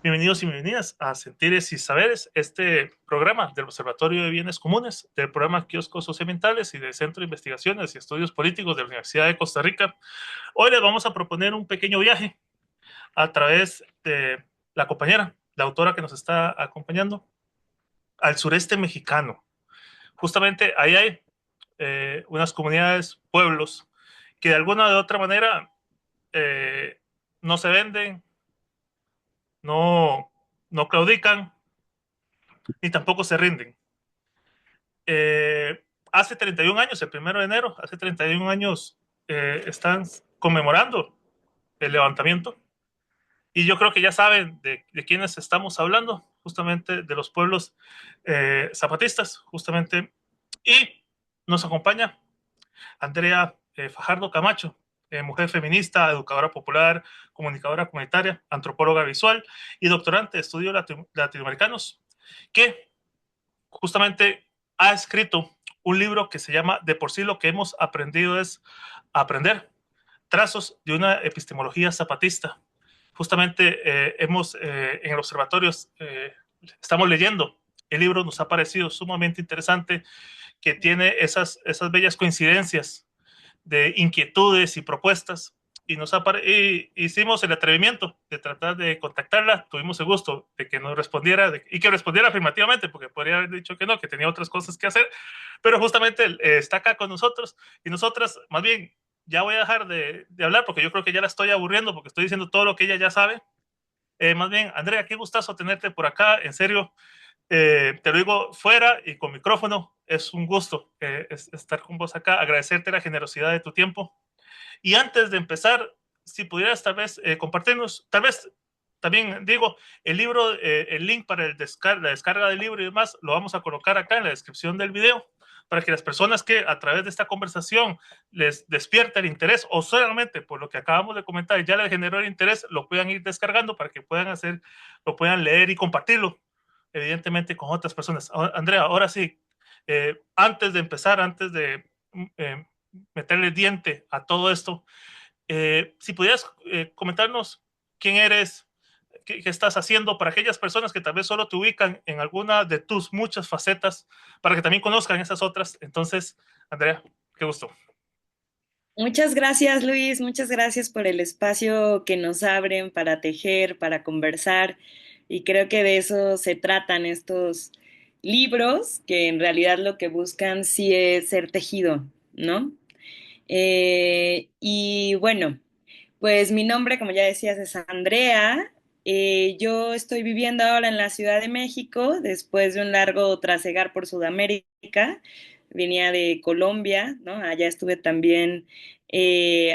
Bienvenidos y bienvenidas a Sentires y Saberes, este programa del Observatorio de Bienes Comunes, del programa Kioscos Socioambientales y del Centro de Investigaciones y Estudios Políticos de la Universidad de Costa Rica. Hoy les vamos a proponer un pequeño viaje a través de la compañera, la autora que nos está acompañando, al sureste mexicano. Justamente ahí hay unas comunidades, pueblos, que de alguna u otra manera no se venden, no, no claudican, ni tampoco se rinden. Hace 31 años, el 1 de enero, hace 31 años, están conmemorando el levantamiento. Y yo creo que ya saben de quiénes estamos hablando, justamente de los pueblos zapatistas, justamente. Y nos acompaña Andrea Fajardo Camacho, mujer feminista, educadora popular, comunicadora comunitaria, antropóloga visual y doctorante de estudios latinoamericanos, que justamente ha escrito un libro que se llama De por sí lo que hemos aprendido es aprender, trazos de una epistemología zapatista. Justamente en el observatorio estamos leyendo el libro, nos ha parecido sumamente interesante, que tiene esas bellas coincidencias de inquietudes y propuestas. Y hicimos el atrevimiento de tratar de contactarla. Tuvimos el gusto de que nos respondiera y que respondiera afirmativamente, porque podría haber dicho que no, que tenía otras cosas que hacer, pero justamente está acá con nosotros y nosotras, más bien, ya voy a dejar de hablar porque yo creo que ya la estoy aburriendo porque estoy diciendo todo lo que ella ya sabe. Más bien, Andrea, qué gustazo tenerte por acá, en serio. Te lo digo fuera y con micrófono, es un gusto estar con vos acá, agradecerte la generosidad de tu tiempo. Y antes de empezar, si pudieras tal vez compartirnos, tal vez también digo, el libro, el link para la descarga del libro y demás, lo vamos a colocar acá en la descripción del video para que las personas que a través de esta conversación les despierta el interés o solamente por lo que acabamos de comentar ya les generó el interés, lo puedan ir descargando para que puedan hacer, lo puedan leer y compartirlo, evidentemente con otras personas. Andrea, ahora sí, antes de empezar, antes de eh, meterle diente a todo esto, si pudieras comentarnos quién eres, qué estás haciendo para aquellas personas que tal vez solo te ubican en alguna de tus muchas facetas, para que también conozcan esas otras. Entonces, Andrea, qué gusto. Muchas gracias, Luis. Muchas gracias por el espacio que nos abren para tejer, para conversar. Y creo que de eso se tratan estos libros, que en realidad lo que buscan sí es ser tejido, ¿no? Y bueno, pues mi nombre, como ya decías, es Andrea. Yo estoy viviendo ahora en la Ciudad de México después de un largo trasegar por Sudamérica. Venía de Colombia, ¿no? Allá estuve también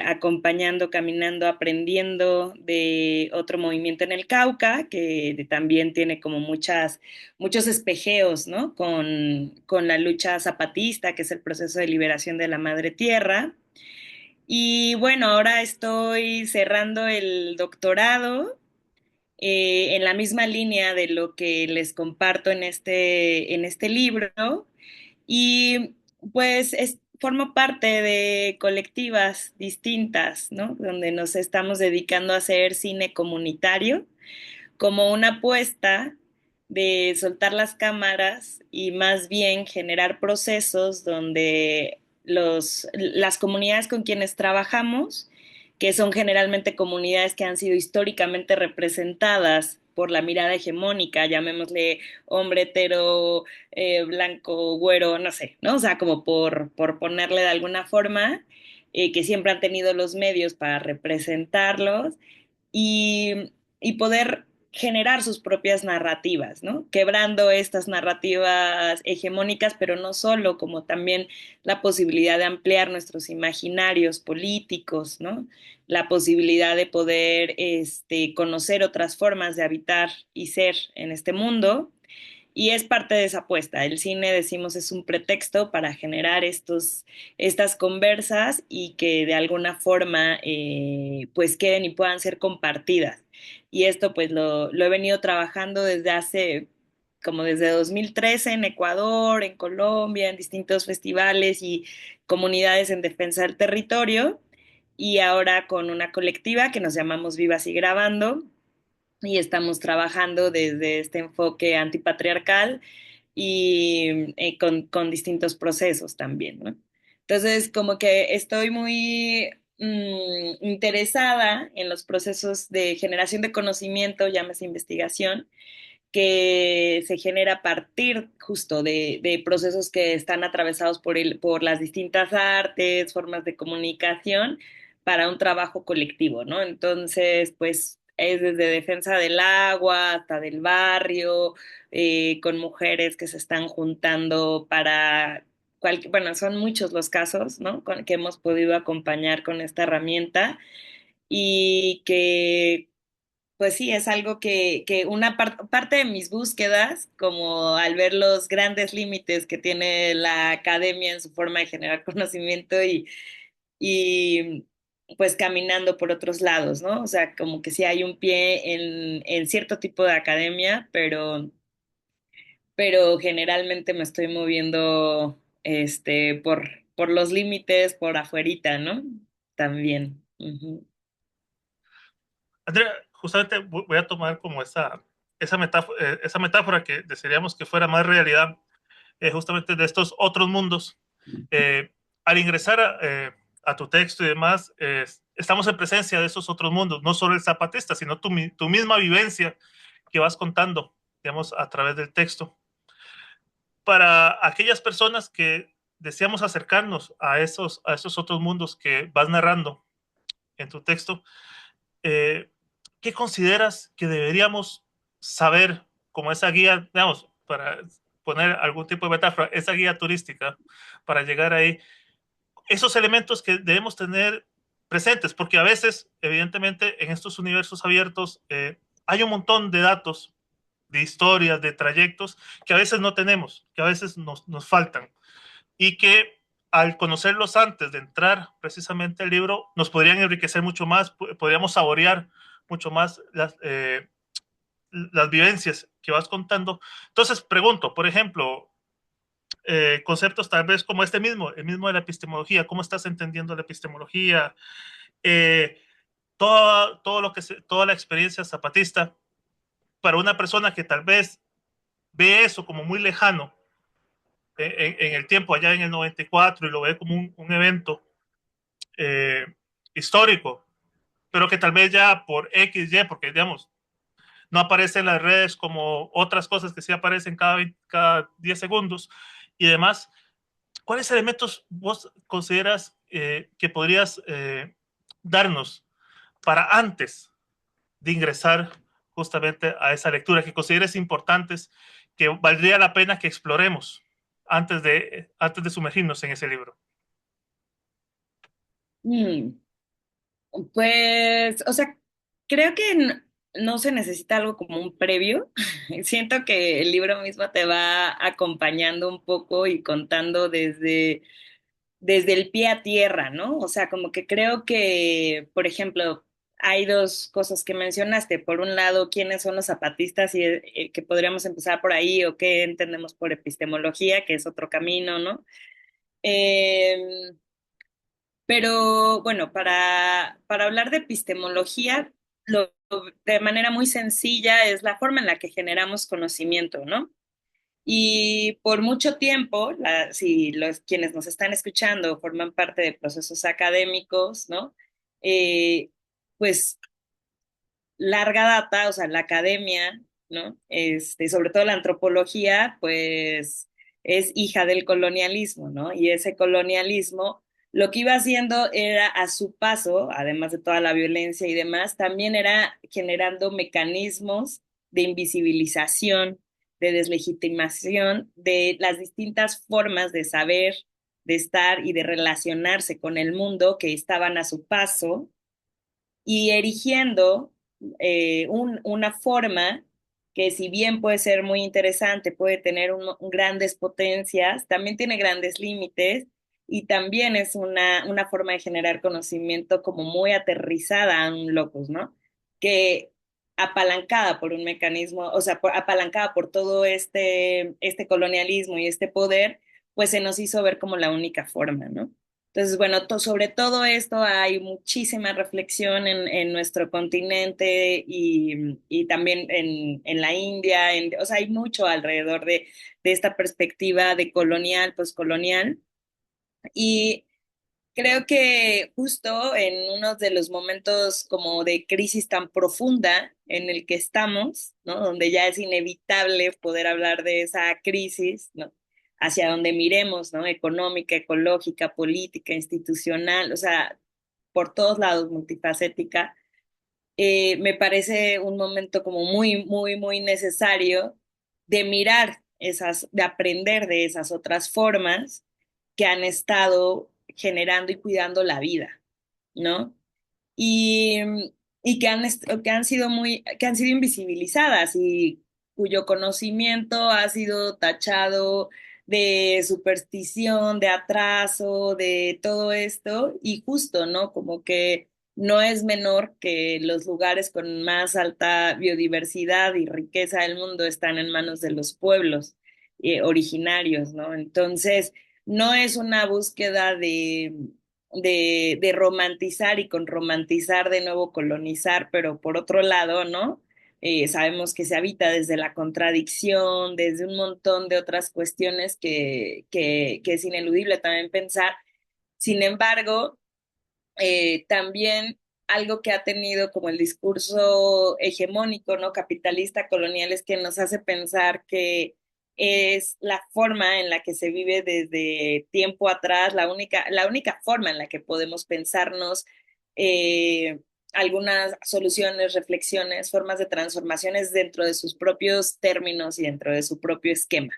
acompañando, caminando, aprendiendo de otro movimiento en el Cauca, que también tiene como muchos espejeos, ¿no? Con la lucha zapatista, que es el proceso de liberación de la madre tierra. Y bueno, ahora estoy cerrando el doctorado en la misma línea de lo que les comparto en este libro. Y pues formo parte de colectivas distintas, ¿no? Donde nos estamos dedicando a hacer cine comunitario como una apuesta de soltar las cámaras y más bien generar procesos donde las comunidades con quienes trabajamos, que son generalmente comunidades que han sido históricamente representadas por la mirada hegemónica, llamémosle hombre hetero, blanco, güero, no sé, ¿no? O sea, como por ponerle de alguna forma, que siempre han tenido los medios para representarlos y poder generar sus propias narrativas, ¿no? Quebrando estas narrativas hegemónicas, pero no solo, como también la posibilidad de ampliar nuestros imaginarios políticos, ¿no? La posibilidad de poder conocer otras formas de habitar y ser en este mundo. Y es parte de esa apuesta. El cine, decimos, es un pretexto para generar estas conversas y que de alguna forma pues queden y puedan ser compartidas. Y esto pues lo he venido trabajando como desde 2013 en Ecuador, en Colombia, en distintos festivales y comunidades en defensa del territorio. Y ahora con una colectiva que nos llamamos Vivas y Grabando, y estamos trabajando desde este enfoque antipatriarcal y con distintos procesos también, ¿no? Entonces, como que estoy muy interesada en los procesos de generación de conocimiento, llámese investigación, que se genera a partir justo de procesos que están atravesados por las distintas artes, formas de comunicación para un trabajo colectivo, ¿no? Entonces, pues es desde defensa del agua hasta del barrio, con mujeres que se están juntando para bueno, son muchos los casos, ¿no? Que hemos podido acompañar con esta herramienta y que pues sí, es algo que una parte de mis búsquedas, como al ver los grandes límites que tiene la academia en su forma de generar conocimiento y pues caminando por otros lados, ¿no? O sea, como que sí hay un pie en cierto tipo de academia, pero generalmente me estoy moviendo por los límites, por afuerita, ¿no? También. Ujú. Andrea, justamente voy a tomar como esa metáfora que desearíamos que fuera más realidad, justamente de estos otros mundos. Eh, Al ingresar a tu texto y demás, estamos en presencia de esos otros mundos, no solo el zapatista, sino tu misma vivencia que vas contando, digamos, a través del texto. Para aquellas personas que deseamos acercarnos a esos otros mundos que vas narrando en tu texto, eh, ¿qué consideras que deberíamos saber como esa guía, digamos, para poner algún tipo de metáfora, esa guía turística para llegar ahí? Esos elementos que debemos tener presentes, porque a veces, evidentemente, en estos universos abiertos hay un montón de datos, de historias, de trayectos que a veces no tenemos, que a veces nos faltan y que al conocerlos antes de entrar precisamente al libro nos podrían enriquecer mucho más, podríamos saborear mucho más las vivencias que vas contando. Entonces, pregunto, por ejemplo, conceptos tal vez como este mismo, el mismo de la epistemología, ¿cómo estás entendiendo la epistemología? Eh, todo lo que toda la experiencia zapatista, para una persona que tal vez ve eso como muy lejano en el tiempo, allá en el 94, y lo ve como un evento eh, histórico, pero que tal vez ya por X, Y, porque digamos, no aparece en las redes como otras cosas que sí aparecen cada 10 segundos y demás. ¿Cuáles elementos vos consideras que podrías darnos para antes de ingresar justamente a esa lectura, que consideres importantes, que valdría la pena que exploremos antes de sumergirnos en ese libro? Mm. Pues, o sea, creo que no se necesita algo como un previo. Siento que el libro mismo te va acompañando un poco y contando desde el pie a tierra, ¿no? O sea, como que creo que, por ejemplo, hay dos cosas que mencionaste. Por un lado, quiénes son los zapatistas y que podríamos empezar por ahí o qué entendemos por epistemología, que es otro camino, ¿no? Eh, pero bueno, para hablar de epistemología, de manera muy sencilla es la forma en la que generamos conocimiento, ¿no? Y por mucho tiempo, si quienes nos están escuchando forman parte de procesos académicos, ¿no? Eh, pues larga data, o sea, la academia, ¿no? Sobre todo la antropología, pues es hija del colonialismo, ¿no? Y ese colonialismo lo que iba haciendo era a su paso, además de toda la violencia y demás, también era generando mecanismos de invisibilización, de deslegitimación de las distintas formas de saber, de estar y de relacionarse con el mundo que estaban a su paso y erigiendo una forma que si bien puede ser muy interesante, puede tener grandes potencias, también tiene grandes límites y también es una forma de generar conocimiento como muy aterrizada a un locus, ¿no? Que apalancada por un mecanismo, o sea, apalancada por todo este colonialismo y este poder, pues se nos hizo ver como la única forma, ¿no? Entonces, bueno, sobre todo esto hay muchísima reflexión en nuestro continente y también en la India, o sea, hay mucho alrededor de esta perspectiva de colonial, postcolonial. Y creo que justo en uno de los momentos como de crisis tan profunda en el que estamos, ¿no? Donde ya es inevitable poder hablar de esa crisis, ¿no? Hacia donde miremos, ¿no? Económica, ecológica, política, institucional, o sea, por todos lados, multifacética. Me parece un momento como muy, muy, muy necesario de mirar de aprender de esas otras formas que han estado generando y cuidando la vida, ¿no? Y, y que han sido invisibilizadas y cuyo conocimiento ha sido tachado de superstición, de atraso, de todo esto, y justo, ¿no? Como que no es menor que los lugares con más alta biodiversidad y riqueza del mundo están en manos de los pueblos originarios, ¿no? Entonces, no es una búsqueda de romantizar y con romantizar de nuevo colonizar, pero por otro lado, ¿no? Sabemos que se habita desde la contradicción, desde un montón de otras cuestiones que es ineludible también pensar. Sin embargo, también algo que ha tenido como el discurso hegemónico, ¿no? Capitalista, colonial, es que nos hace pensar que es la forma en la que se vive desde tiempo atrás, la única forma en la que podemos pensarnos eh, algunas soluciones, reflexiones, formas de transformaciones dentro de sus propios términos y dentro de su propio esquema.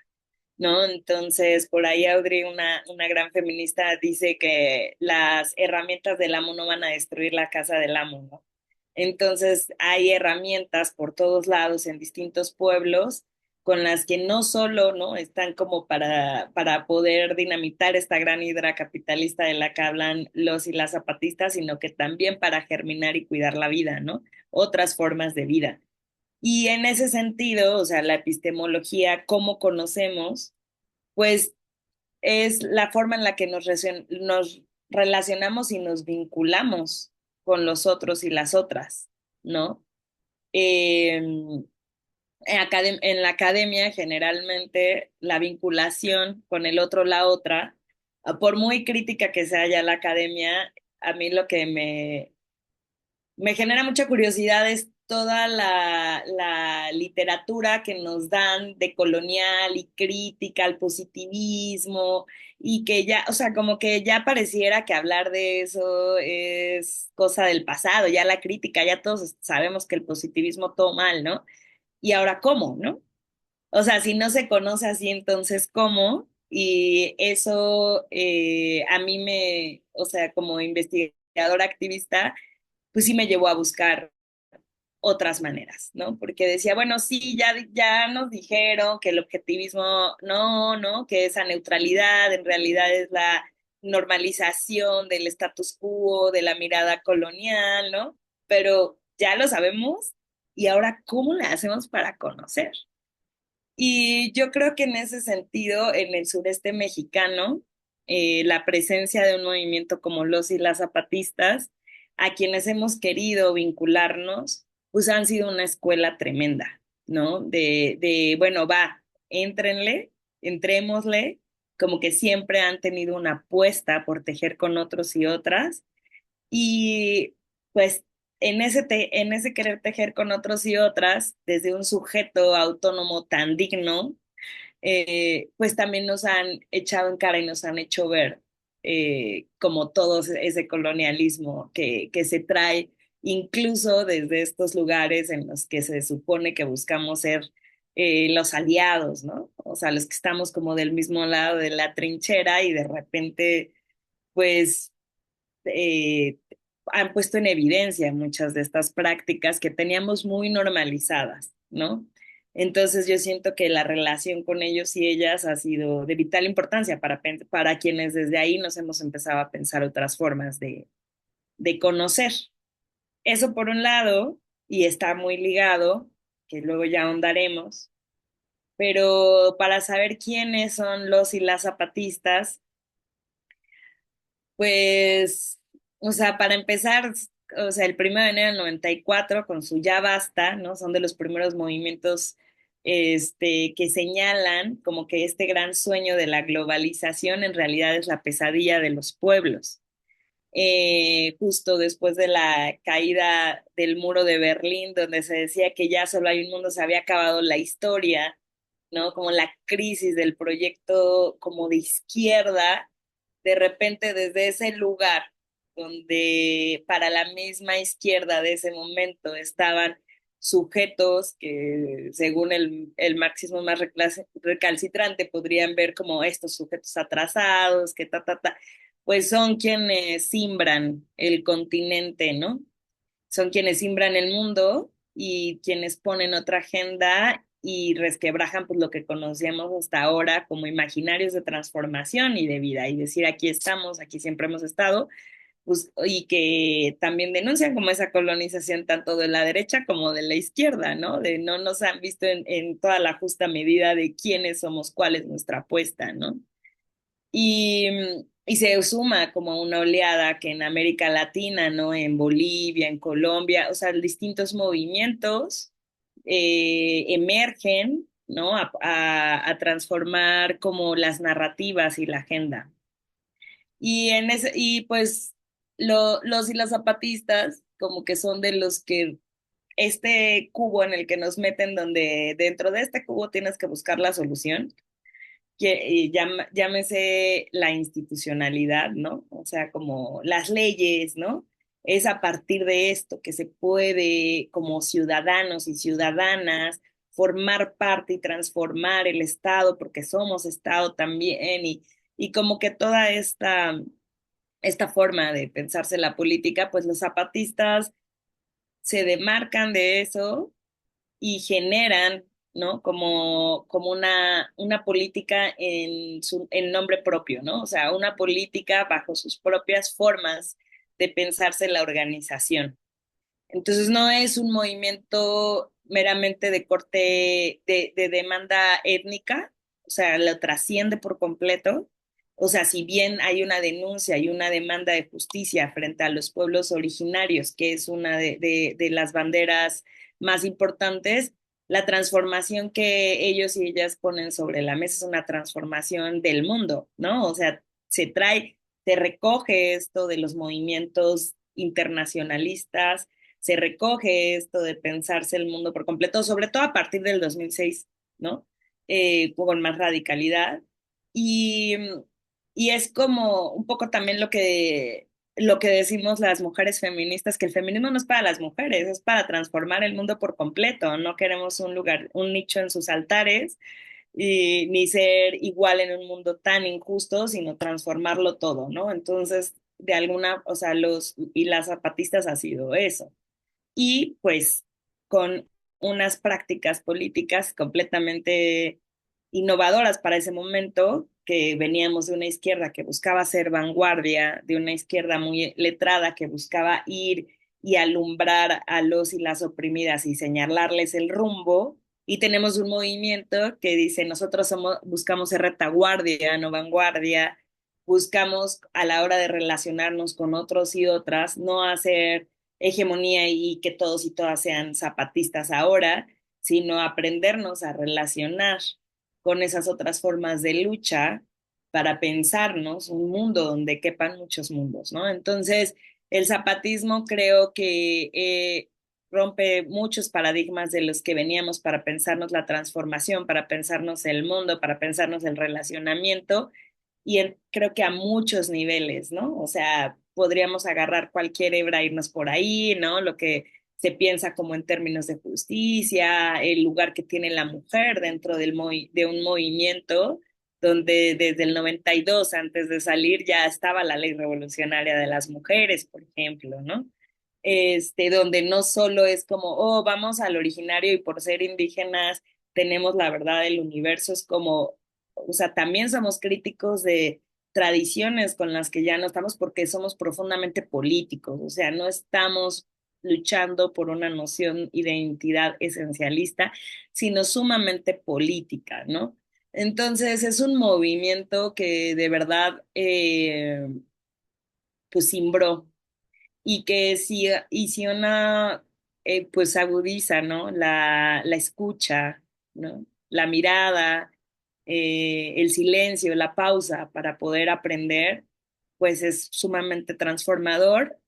¿No? Entonces, por ahí Audrey, una gran feminista, dice que las herramientas del amo no van a destruir la casa del amo, ¿no? Entonces, hay herramientas por todos lados en distintos pueblos con las que no solo, ¿no? Están como para poder dinamitar esta gran hidra capitalista de la que hablan los y las zapatistas, sino que también para germinar y cuidar la vida, ¿no? Otras formas de vida. Y en ese sentido, o sea, la epistemología, cómo conocemos, pues es la forma en la que nos relacionamos y nos vinculamos con los otros y las otras, ¿no? Eh, en la academia, generalmente, la vinculación con el otro, la otra, por muy crítica que sea ya la academia, a mí lo que me genera mucha curiosidad es toda la literatura que nos dan de colonial y crítica al positivismo y que ya, o sea, como que ya pareciera que hablar de eso es cosa del pasado, ya la crítica, ya todos sabemos que el positivismo todo mal, ¿no? Y ahora, ¿cómo, no? O sea, si no se conoce así, entonces, ¿cómo? Y eso a mí o sea, como investigadora activista, pues sí me llevó a buscar otras maneras, ¿no? Porque decía, bueno, sí, ya nos dijeron que el objetivismo no, ¿no? Que esa neutralidad en realidad es la normalización del status quo, de la mirada colonial, ¿no? Pero ya lo sabemos y ahora, ¿cómo le hacemos para conocer? Y yo creo que en ese sentido, en el sureste mexicano, la presencia de un movimiento como los y las zapatistas, a quienes hemos querido vincularnos, pues han sido una escuela tremenda, ¿no? Bueno, va, éntrenle, entrémosle, como que siempre han tenido una apuesta por tejer con otros y otras, y pues en ese querer tejer con otros y otras, desde un sujeto autónomo tan digno, pues también nos han echado en cara y nos han hecho ver como todo ese colonialismo que se trae incluso desde estos lugares en los que se supone que buscamos ser los aliados, ¿no? O sea, los que estamos como del mismo lado de la trinchera y de repente, pues eh, han puesto en evidencia muchas de estas prácticas que teníamos muy normalizadas, ¿no? Entonces yo siento que la relación con ellos y ellas ha sido de vital importancia para quienes desde ahí nos hemos empezado a pensar otras formas de conocer. Eso por un lado, y está muy ligado, que luego ya ahondaremos, pero para saber quiénes son los y las zapatistas, Pues, o sea, para empezar, o sea, el 1 de enero del 94 con su Ya Basta, ¿no? Son de los primeros movimientos que señalan como que este gran sueño de la globalización en realidad es la pesadilla de los pueblos. Justo después de la caída del muro de Berlín, donde se decía que ya solo hay un mundo, se había acabado la historia, ¿no? Como la crisis del proyecto como de izquierda, de repente desde ese lugar donde para la misma izquierda de ese momento estaban sujetos que según el marxismo más recalcitrante podrían ver como estos sujetos atrasados, que pues son quienes simbran el continente, ¿no? Son quienes simbran el mundo y quienes ponen otra agenda y resquebrajan pues lo que conocíamos hasta ahora como imaginarios de transformación y de vida y decir aquí estamos, aquí siempre hemos estado, pues, y que también denuncian como esa colonización tanto de la derecha como de la izquierda, ¿no? De no nos han visto en toda la justa medida de quiénes somos, cuál es nuestra apuesta, ¿no? Y se suma como una oleada que en América Latina, ¿no? En Bolivia, en Colombia, o sea, distintos movimientos emergen, ¿no? A transformar como las narrativas y la agenda. Y pues los y las zapatistas como que son de los que este cubo en el que nos meten donde dentro de este cubo tienes que buscar la solución que llámese la institucionalidad, ¿no? O sea, como las leyes, ¿no? Es a partir de esto que se puede, como ciudadanos y ciudadanas, formar parte y transformar el Estado, porque somos Estado también, y como que toda esta forma de pensarse la política, pues los zapatistas se demarcan de eso y generan, ¿no? Como una política en nombre propio, ¿no? O sea, una política bajo sus propias formas de pensarse la organización. Entonces no es un movimiento meramente de corte de demanda étnica, o sea, lo trasciende por completo. O sea, si bien hay una denuncia y una demanda de justicia frente a los pueblos originarios, que es una de las banderas más importantes, la transformación que ellos y ellas ponen sobre la mesa es una transformación del mundo, ¿no? O sea, se recoge esto de los movimientos internacionalistas, se recoge esto de pensarse el mundo por completo, sobre todo a partir del 2006, ¿no? Con más radicalidad. Y, y es como un poco también lo que decimos las mujeres feministas, que el feminismo no es para las mujeres, es para transformar el mundo por completo. No queremos un lugar, un nicho en sus altares, ni ser igual en un mundo tan injusto, sino transformarlo todo, ¿no? Entonces, de alguna, o sea, los y las zapatistas ha sido eso y pues con unas prácticas políticas completamente innovadoras para ese momento, que veníamos de una izquierda que buscaba ser vanguardia, de una izquierda muy letrada que buscaba ir y alumbrar a los y las oprimidas y señalarles el rumbo. Y tenemos un movimiento que dice, nosotros buscamos ser retaguardia, no vanguardia, buscamos a la hora de relacionarnos con otros y otras, no hacer hegemonía y que todos y todas sean zapatistas ahora, sino aprendernos a relacionar con esas otras formas de lucha para pensarnos un mundo donde quepan muchos mundos, ¿no? Entonces, el zapatismo creo que rompe muchos paradigmas de los que veníamos para pensarnos la transformación, para pensarnos el mundo, para pensarnos el relacionamiento creo que a muchos niveles, ¿no? O sea, podríamos agarrar cualquier hebra e irnos por ahí, ¿no? Lo que se piensa como en términos de justicia, el lugar que tiene la mujer dentro de un movimiento donde desde el 92, antes de salir, ya estaba la ley revolucionaria de las mujeres, por ejemplo, ¿no? Donde no solo es como, oh, vamos al originario y por ser indígenas tenemos la verdad del universo, es como, o sea, también somos críticos de tradiciones con las que ya no estamos porque somos profundamente políticos, o sea, no estamos luchando por una noción de identidad esencialista, sino sumamente política, ¿no? Entonces es un movimiento que de verdad pues simbró y si una pues agudiza, ¿no? La escucha, ¿no? La mirada, el silencio, la pausa para poder aprender, pues es sumamente transformador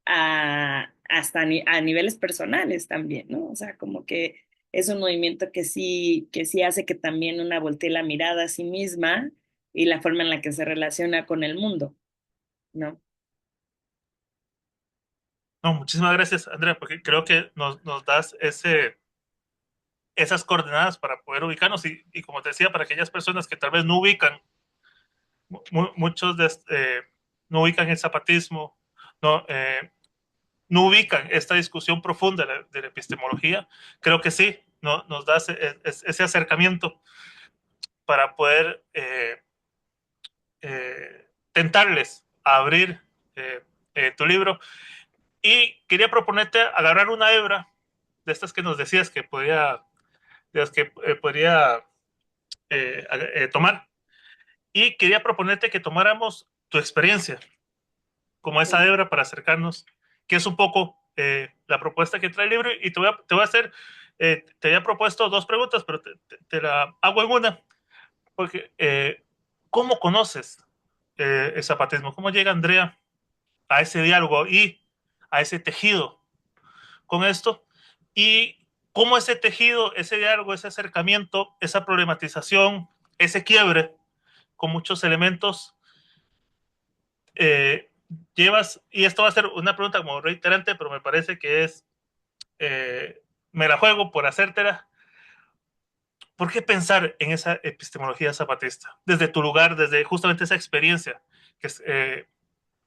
hasta a niveles personales también, ¿no? O sea, como que es un movimiento que sí hace que también una voltee la mirada a sí misma y la forma en la que se relaciona con el mundo, ¿no? No, muchísimas gracias, Andrea, porque creo que nos das esas coordenadas para poder ubicarnos y como te decía, para aquellas personas que tal vez no ubican, muchos no ubican el zapatismo, no, no ubican esta discusión profunda de la epistemología, creo que sí, nos da ese acercamiento para poder tentarles a abrir tu libro. Y quería proponerte agarrar una hebra de estas que nos decías que podía, de las que podría tomar. Y quería proponerte que tomáramos tu experiencia como esa hebra para acercarnos, que es un poco la propuesta que trae el libro. Y te voy a hacer, te había propuesto dos preguntas, pero te la hago en una. Porque, ¿cómo conoces el zapatismo? ¿Cómo llega Andrea a ese diálogo y a ese tejido con esto? Y cómo ese tejido, ese diálogo, ese acercamiento, esa problematización, ese quiebre con muchos elementos eh, llevas, y esto va a ser una pregunta como reiterante, pero me parece que es, me la juego por hacértela. ¿Por qué pensar en esa epistemología zapatista? Desde tu lugar, desde justamente esa experiencia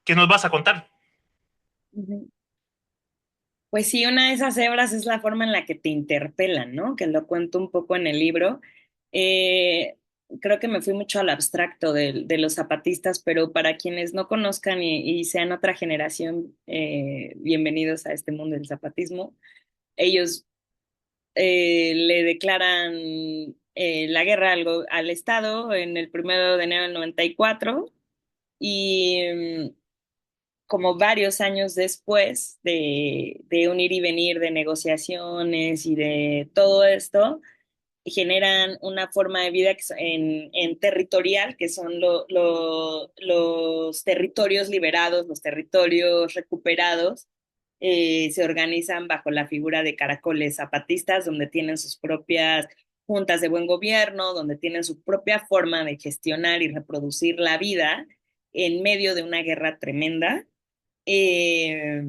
que nos vas a contar. Ujú. Pues sí, una de esas hebras es la forma en la que te interpelan, ¿no? Que lo cuento un poco en el libro. Eh, Creo que me fui mucho al abstracto de los zapatistas, pero para quienes no conozcan y sean otra generación, bienvenidos a este mundo del zapatismo. Ellos le declaran la guerra al Estado en el 1 de enero del 94 y como varios años después de un ir y venir de negociaciones y de todo esto, generan una forma de vida en territorial, que son los territorios liberados, los territorios recuperados, se organizan bajo la figura de caracoles zapatistas, donde tienen sus propias juntas de buen gobierno, donde tienen su propia forma de gestionar y reproducir la vida en medio de una guerra tremenda, eh,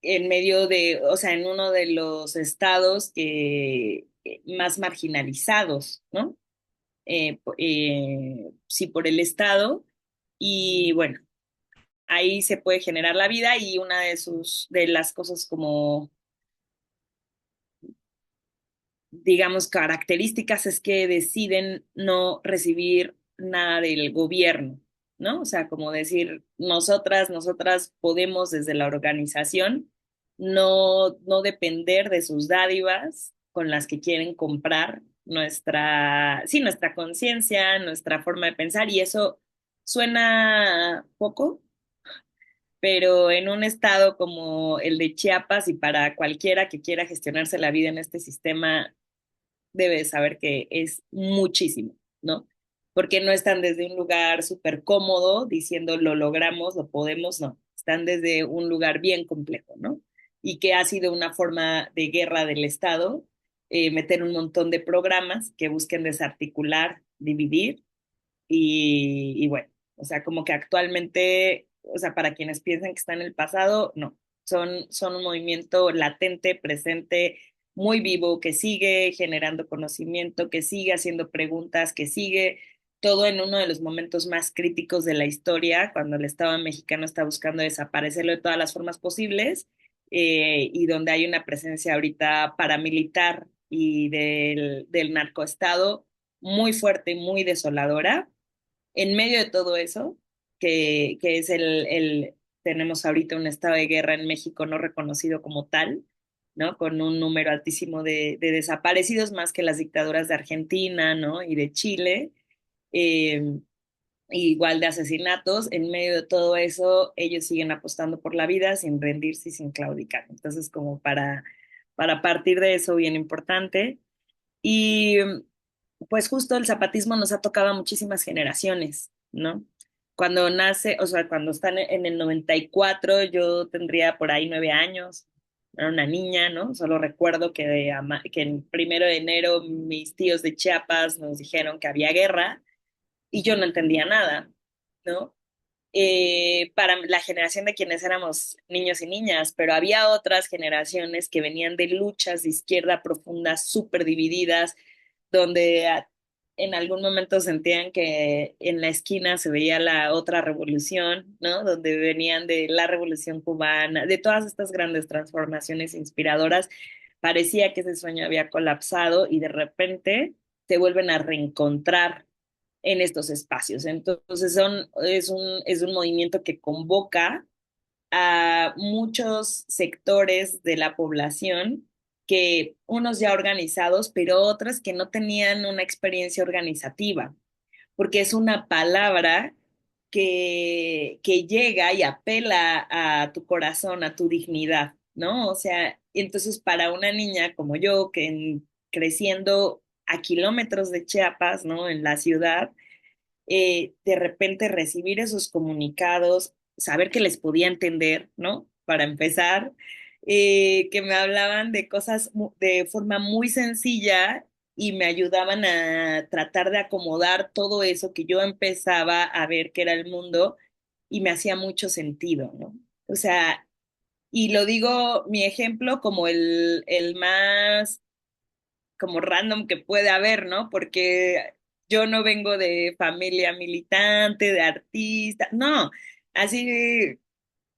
en medio de, o sea, en uno de los estados que más marginalizados, ¿no? Sí, por el estado. Y bueno, ahí se puede generar la vida y una de las cosas como digamos, características es que deciden no recibir nada del gobierno, ¿no? O sea, como decir, nosotras podemos desde la organización no depender de sus dádivas con las que quieren comprar nuestra conciencia, nuestra forma de pensar, y eso suena poco, pero en un estado como el de Chiapas y para cualquiera que quiera gestionarse la vida en este sistema debes saber que es muchísimo, ¿no? Porque no están desde un lugar súper cómodo diciendo lo logramos, lo podemos, no. Están desde un lugar bien complejo, ¿no? Y que ha sido una forma de guerra del Estado, meter un montón de programas que busquen desarticular, dividir y bueno, o sea, como que actualmente, o sea, para quienes piensan que está en el pasado, no, son un movimiento latente, presente, muy vivo, que sigue generando conocimiento, que sigue haciendo preguntas, que sigue todo en uno de los momentos más críticos de la historia, cuando el Estado mexicano está buscando desaparecerlo de todas las formas posibles, y donde hay una presencia ahorita paramilitar y del narcoestado muy fuerte, muy desoladora. En medio de todo eso, que es tenemos ahorita un estado de guerra en México no reconocido como tal, ¿no? Con un número altísimo de desaparecidos, más que las dictaduras de Argentina, ¿no? Y de Chile. Eh, igual de asesinatos. En medio de todo eso, ellos siguen apostando por la vida sin rendirse y sin claudicar. Entonces, como para partir de eso, bien importante. Y pues justo el zapatismo nos ha tocado a muchísimas generaciones, ¿no? Cuando nace, o sea, cuando están en el 94, yo tendría por ahí 9 años, era una niña, ¿no? Solo recuerdo que el 1 de enero mis tíos de Chiapas nos dijeron que había guerra y yo no entendía nada, ¿no? Para la generación de quienes éramos niños y niñas, pero había otras generaciones que venían de luchas de izquierda profundas, súper divididas, donde en algún momento sentían que en la esquina se veía la otra revolución, ¿no? Donde venían de la revolución cubana, de todas estas grandes transformaciones inspiradoras, parecía que ese sueño había colapsado y de repente se vuelven a reencontrar en estos espacios. Entonces es un movimiento que convoca a muchos sectores de la población, que unos ya organizados, pero otros que no tenían una experiencia organizativa, porque es una palabra que llega y apela a tu corazón, a tu dignidad, ¿no? O sea, entonces para una niña como yo, creciendo a kilómetros de Chiapas, ¿no? En la ciudad, de repente recibir esos comunicados, saber que les podía entender, ¿no? Para empezar, que me hablaban de cosas de forma muy sencilla y me ayudaban a tratar de acomodar todo eso que yo empezaba a ver que era el mundo y me hacía mucho sentido, ¿no? O sea, y lo digo, mi ejemplo como el más como random que puede haber, ¿no? Porque yo no vengo de familia militante, de artista, no, así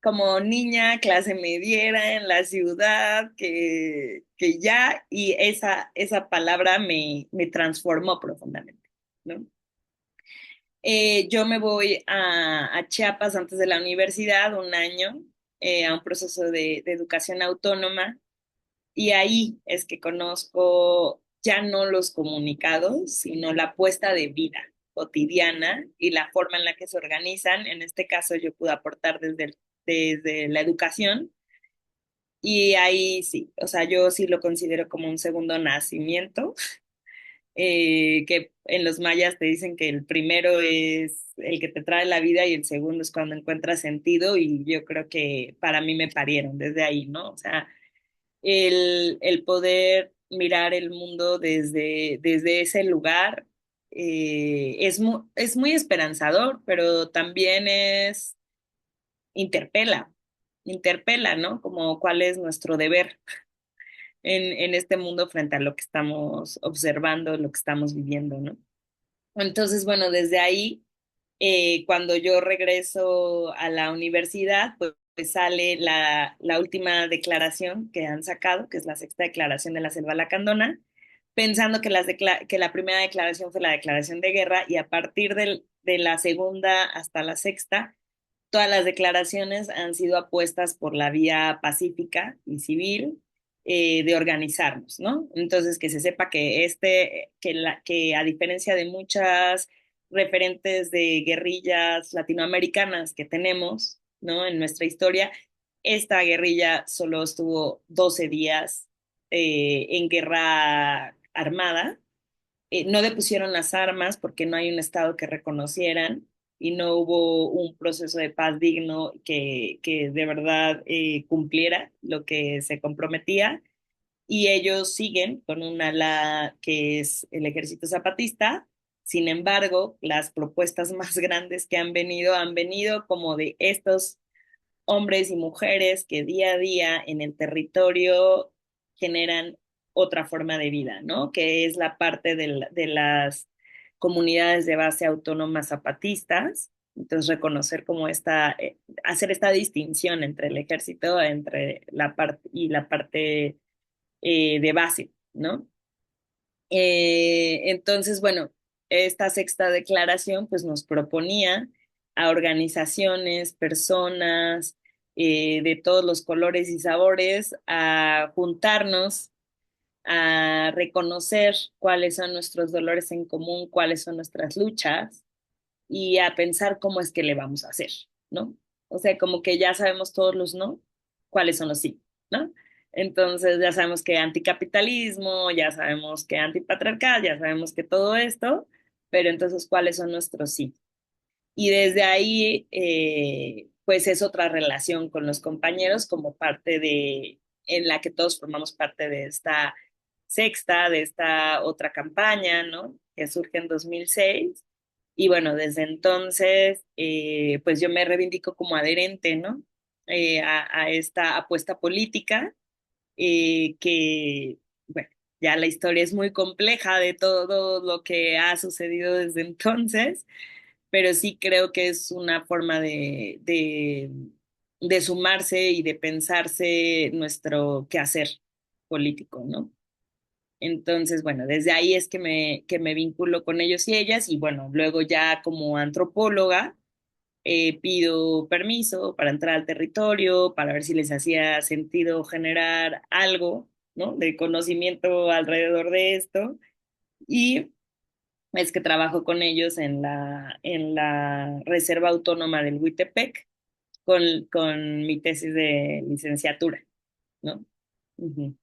como niña, clase mediera en la ciudad, que ya, y esa palabra me transformó profundamente, ¿no? Yo me voy a Chiapas antes de la universidad, un año, a un proceso de educación autónoma y ahí es que conozco ya no los comunicados, sino la puesta de vida cotidiana y la forma en la que se organizan. En este caso yo pude aportar desde la educación y ahí sí, o sea, yo sí lo considero como un segundo nacimiento, que en los mayas te dicen que el primero es el que te trae la vida y el segundo es cuando encuentras sentido y yo creo que para mí me parieron desde ahí, ¿no? O sea, el poder mirar el mundo desde ese lugar es muy esperanzador, pero también interpela, interpela, ¿no? Como cuál es nuestro deber en este mundo frente a lo que estamos observando, lo que estamos viviendo, ¿no? Entonces, bueno, desde ahí, cuando yo regreso a la universidad, pues sale la última declaración que han sacado, que es la sexta declaración de la Selva Lacandona, pensando que la primera declaración fue la declaración de guerra y a partir de la segunda hasta la sexta, todas las declaraciones han sido apuestas por la vía pacífica y civil, de organizarnos, ¿no? Entonces, que se sepa que a diferencia de muchas referentes de guerrillas latinoamericanas que tenemos, ¿no? En nuestra historia, esta guerrilla solo estuvo 12 días en guerra armada. No depusieron las armas porque no hay un Estado que reconocieran y no hubo un proceso de paz digno que de verdad cumpliera lo que se comprometía. Y ellos siguen con un ala que es el Ejército Zapatista. Sin embargo, las propuestas más grandes que han venido como de estos hombres y mujeres que día a día en el territorio generan otra forma de vida, ¿no? Que es la parte de las comunidades de base autónomas zapatistas. Entonces, reconocer como hacer esta distinción entre el ejército, entre la parte y la parte de base, ¿no? Entonces, bueno, esta sexta declaración pues nos proponía a organizaciones, personas de todos los colores y sabores a juntarnos, a reconocer cuáles son nuestros dolores en común, cuáles son nuestras luchas y a pensar cómo es que le vamos a hacer, ¿no? O sea, como que ya sabemos todos los no, cuáles son los sí, ¿no? Entonces ya sabemos que anticapitalismo, ya sabemos que antipatriarcal, ya sabemos que todo esto, pero entonces, ¿cuáles son nuestros sí? Y desde ahí, pues es otra relación con los compañeros como parte de, en la que todos formamos parte de esta sexta, de esta otra campaña, ¿no? Que surge en 2006. Y bueno, desde entonces, pues yo me reivindico como adherente, ¿no? A esta apuesta política, que, bueno, ya la historia es muy compleja de todo lo que ha sucedido desde entonces, pero sí creo que es una forma de sumarse y de pensarse nuestro quehacer político, ¿no? Entonces, bueno, desde ahí es que me vinculo con ellos y ellas, y bueno, luego ya como antropóloga pido permiso para entrar al territorio, para ver si les hacía sentido generar algo, ¿no? De conocimiento alrededor de esto. Y es que trabajo con ellos en la Reserva Autónoma del Huitepec con mi tesis de licenciatura, ¿no? Ujú.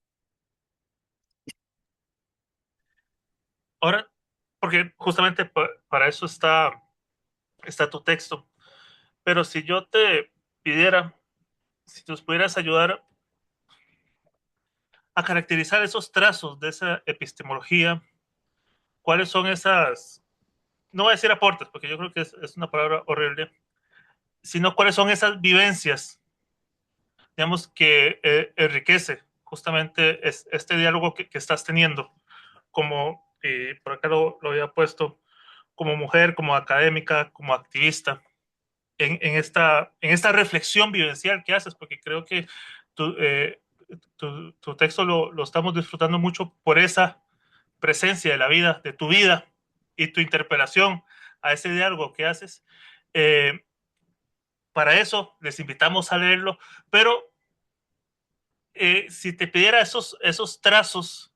Ahora, porque justamente para eso está tu texto, pero si yo te pidiera, si nos pudieras ayudar a caracterizar esos trazos de esa epistemología, cuáles son esas, no voy a decir aportes, porque yo creo que es una palabra horrible, sino cuáles son esas vivencias, digamos, que enriquece justamente este diálogo que estás teniendo, como, por acá lo había puesto, como mujer, como académica, como activista, en esta reflexión vivencial que haces, porque creo que tu, tu texto lo estamos disfrutando mucho por esa presencia de la vida, de tu vida y tu interpelación a ese diálogo que haces. Eh, para eso les invitamos a leerlo, pero si te pidiera esos trazos,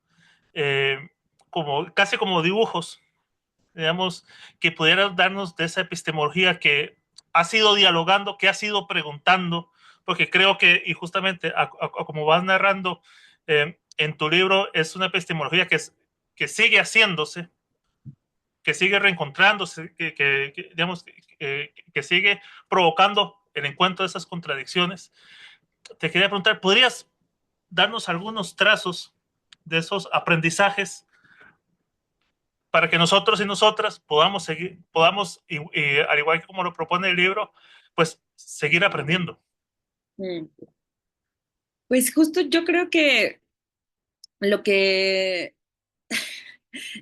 eh, como, casi como dibujos, digamos, que pudieras darnos de esa epistemología que has ido dialogando, que has ido preguntando, porque creo que, y justamente a como vas narrando en tu libro, es una epistemología que sigue haciéndose, que sigue reencontrándose, digamos, que sigue provocando el encuentro de esas contradicciones. Te quería preguntar, ¿podrías darnos algunos trazos de esos aprendizajes para que nosotros y nosotras podamos seguir, podamos, al igual que como lo propone el libro, pues seguir aprendiendo? Mm. Pues justo yo creo que lo que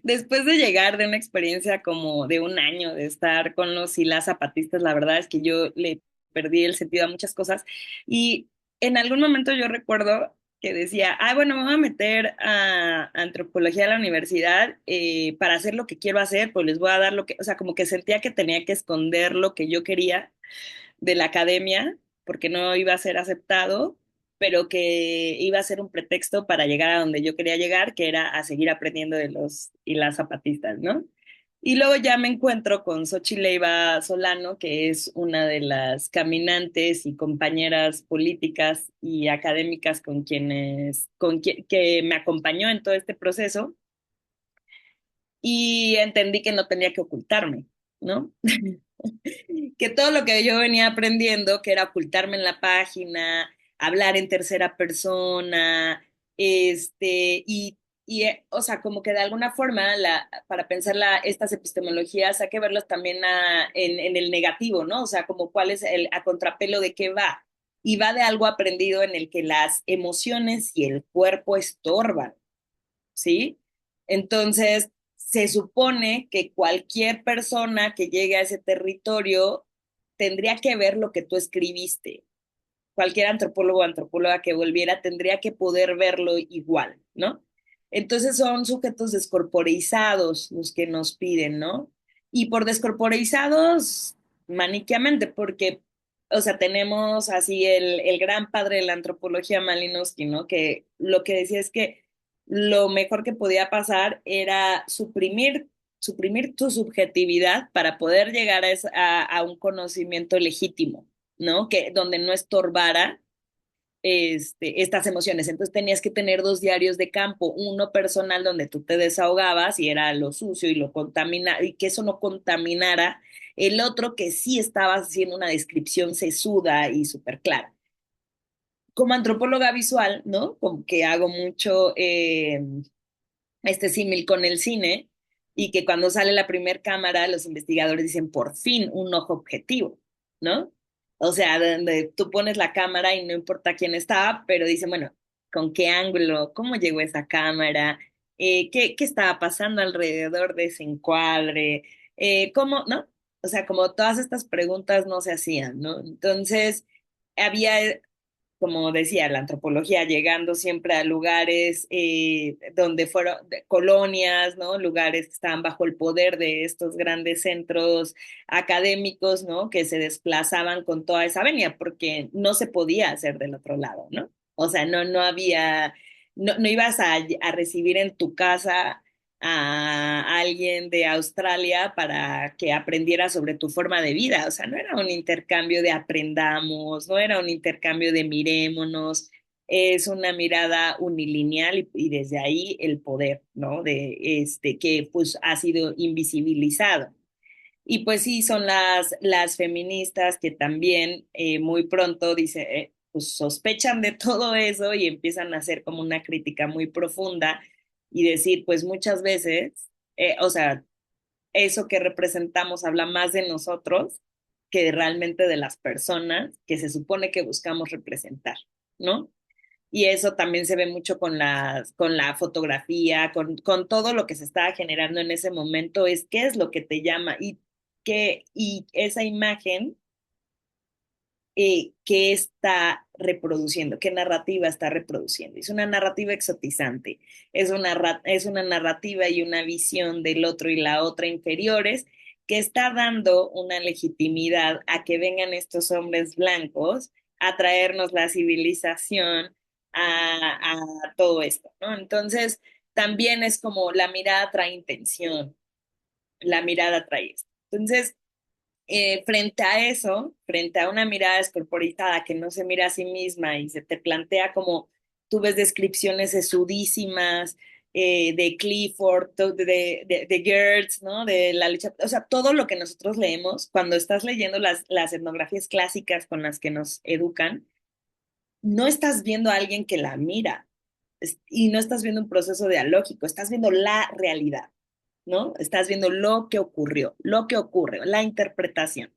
después de llegar de una experiencia como de un año de estar con los y las zapatistas, la verdad es que yo le perdí el sentido a muchas cosas y en algún momento yo recuerdo que decía, ah, bueno, me voy a meter a antropología a la universidad para hacer lo que quiero hacer, pues les voy a dar lo que, o sea, como que sentía que tenía que esconder lo que yo quería de la academia, porque no iba a ser aceptado, pero que iba a ser un pretexto para llegar a donde yo quería llegar, que era a seguir aprendiendo de los y las zapatistas, ¿no? Y luego ya me encuentro con Xochitl Leiva Solano, que es una de las caminantes y compañeras políticas y académicas que me acompañó en todo este proceso, y entendí que no tenía que ocultarme, ¿no? Que todo lo que yo venía aprendiendo, que era ocultarme en la página, hablar en tercera persona, o sea, como que de alguna forma, para pensar estas epistemologías, hay que verlas también en el negativo, ¿no? O sea, como cuál es a contrapelo de qué va. Y va de algo aprendido en el que las emociones y el cuerpo estorban, ¿sí? Entonces, se supone que cualquier persona que llegue a ese territorio tendría que ver lo que tú escribiste. Cualquier antropólogo o antropóloga que volviera tendría que poder verlo igual, ¿no? Entonces son sujetos descorporeizados los que nos piden, ¿no? Y por descorporeizados, maniqueamente, porque, o sea, tenemos así el gran padre de la antropología, Malinowski, ¿no? Que lo que decía es que lo mejor que podía pasar era suprimir suprimir tu subjetividad para poder llegar a un conocimiento legítimo, ¿no? Que donde no estorbara estas emociones. Entonces tenías que tener dos diarios de campo, uno personal donde tú te desahogabas y era lo sucio y lo contamina y que eso no contaminara, el otro que sí estabas haciendo una descripción sesuda y súper clara. Como antropóloga visual, ¿no? Como que hago mucho este símil con el cine y que cuando sale la primer cámara los investigadores dicen por fin un ojo objetivo, ¿no? O sea, donde tú pones la cámara y no importa quién está, pero dicen, bueno, ¿con qué ángulo? ¿Cómo llegó esa cámara? ¿Qué estaba pasando alrededor de ese encuadre? ¿Cómo, no? O sea, como todas estas preguntas no se hacían, ¿no? Entonces, había como decía, la antropología, llegando siempre a lugares donde fueron colonias, ¿no? Lugares que estaban bajo el poder de estos grandes centros académicos, ¿no? Que se desplazaban con toda esa venia, porque no se podía hacer del otro lado, ¿no? O sea, no había, no ibas a recibir en tu casa a alguien de Australia para que aprendiera sobre tu forma de vida. O sea, no era un intercambio de aprendamos, no era un intercambio de mirémonos, es una mirada unilineal y desde ahí el poder, ¿no? De que pues ha sido invisibilizado. Y pues sí, son las feministas que también muy pronto dice, pues sospechan de todo eso y empiezan a hacer como una crítica muy profunda y decir, pues muchas veces, o sea, eso que representamos habla más de nosotros que realmente de las personas que se supone que buscamos representar, ¿no? Y eso también se ve mucho con la fotografía, con todo lo que se estaba generando en ese momento, es qué es lo que te llama y esa imagen que está reproduciendo, qué narrativa está reproduciendo. Es una narrativa exotizante, es una narrativa y una visión del otro y la otra inferiores que está dando una legitimidad a que vengan estos hombres blancos a traernos la civilización, a todo esto, ¿no? Entonces, también es como la mirada trae intención, la mirada trae esto. Entonces, frente a eso, frente a una mirada descorporizada que no se mira a sí misma y se te plantea como tú ves descripciones esudísimas de Clifford, de Gertz, ¿no? De la lucha, o sea, todo lo que nosotros leemos, cuando estás leyendo las etnografías clásicas con las que nos educan, no estás viendo a alguien que la mira y no estás viendo un proceso dialógico, estás viendo la realidad, ¿no? Estás viendo lo que ocurrió, lo que ocurre, la interpretación.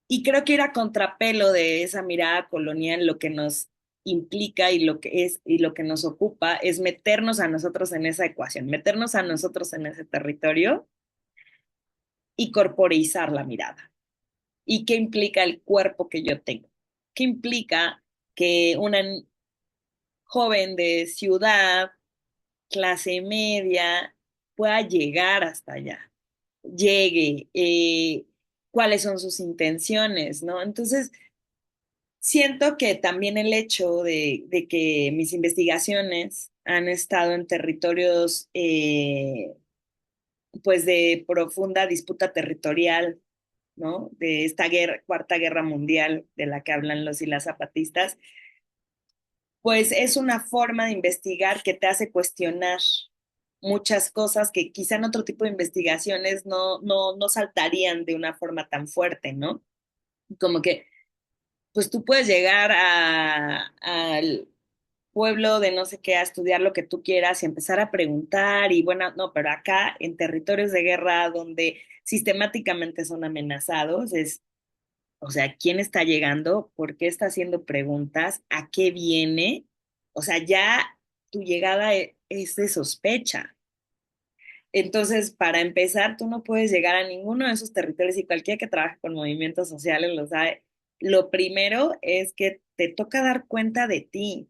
Y creo que ir a contrapelo de esa mirada colonial, lo que nos implica y lo que es y lo que nos ocupa es meternos a nosotros en esa ecuación, meternos a nosotros en ese territorio y corporeizar la mirada. ¿Y qué implica el cuerpo que yo tengo? ¿Qué implica que una joven de ciudad, clase media, pueda llegar hasta allá? Llegue, cuáles son sus intenciones, ¿no? Entonces, siento que también el hecho de que mis investigaciones han estado en territorios pues de profunda disputa territorial, ¿no? De esta cuarta guerra mundial de la que hablan los y las zapatistas, pues es una forma de investigar que te hace cuestionar muchas cosas que quizá en otro tipo de investigaciones no saltarían de una forma tan fuerte, ¿no? Como que pues tú puedes llegar al pueblo de no sé qué a estudiar lo que tú quieras y empezar a preguntar y bueno, no, pero acá en territorios de guerra donde sistemáticamente son amenazados, es, o sea, ¿quién está llegando? ¿Por qué está haciendo preguntas? ¿A qué viene? O sea, ya tu llegada es de sospecha. Entonces, para empezar, tú no puedes llegar a ninguno de esos territorios y cualquiera que trabaje con movimientos sociales lo sabe. Lo primero es que te toca dar cuenta de ti.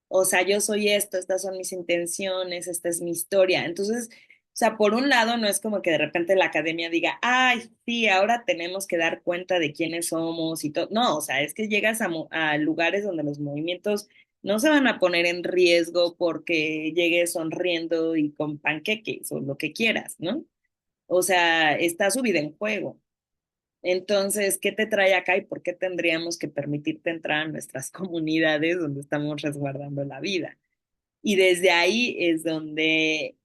O sea, yo soy esto, estas son mis intenciones, esta es mi historia. Entonces, o sea, por un lado, no es como que de repente la academia diga, ay, sí, ahora tenemos que dar cuenta de quiénes somos y todo. No, o sea, es que llegas a lugares donde los movimientos No se van a poner en riesgo porque llegues sonriendo y con panqueques o lo que quieras, ¿no? O sea, está su vida en juego. Entonces, ¿qué te trae acá y por qué tendríamos que permitirte entrar a nuestras comunidades donde estamos resguardando la vida? Y desde ahí es donde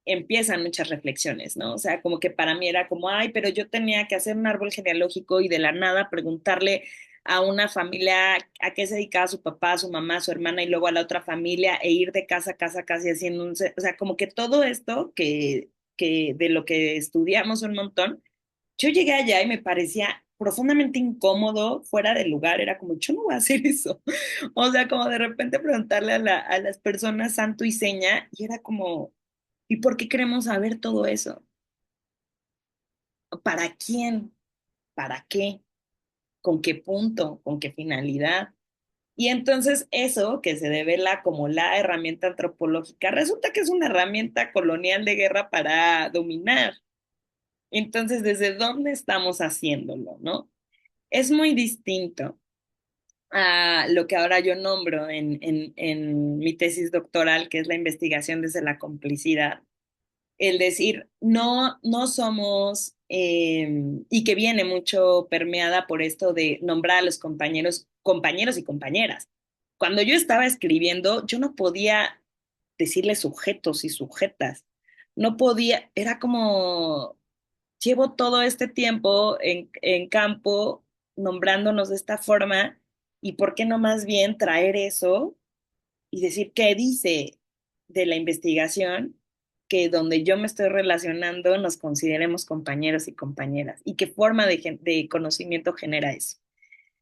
empiezan muchas reflexiones, ¿no? O sea, como que para mí era como, ay, pero yo tenía que hacer un árbol genealógico y de la nada preguntarle a una familia a qué se dedicaba su papá, su mamá, su hermana y luego a la otra familia e ir de casa a casa casi haciendo o sea, como que todo esto que de lo que estudiamos un montón, yo llegué allá y me parecía profundamente incómodo, fuera de lugar, era como, yo no voy a hacer eso. O sea, como de repente preguntarle a las personas santo y seña y era como, ¿y por qué queremos saber todo eso? ¿Para quién? ¿Para qué? ¿Con qué punto? ¿Con qué finalidad? Y entonces eso, que se devela como la herramienta antropológica, resulta que es una herramienta colonial de guerra para dominar. Entonces, ¿desde dónde estamos haciéndolo, no? Es muy distinto a lo que ahora yo nombro en mi tesis doctoral, que es la investigación desde la complicidad, el decir, no, no somos, y que viene mucho permeada por esto de nombrar a los compañeros, compañeros y compañeras. Cuando yo estaba escribiendo, yo no podía decirle sujetos y sujetas. No podía, era como, llevo todo este tiempo en campo nombrándonos de esta forma, y por qué no más bien traer eso y decir qué dice de la investigación, que donde yo me estoy relacionando nos consideremos compañeros y compañeras y qué forma de conocimiento genera eso.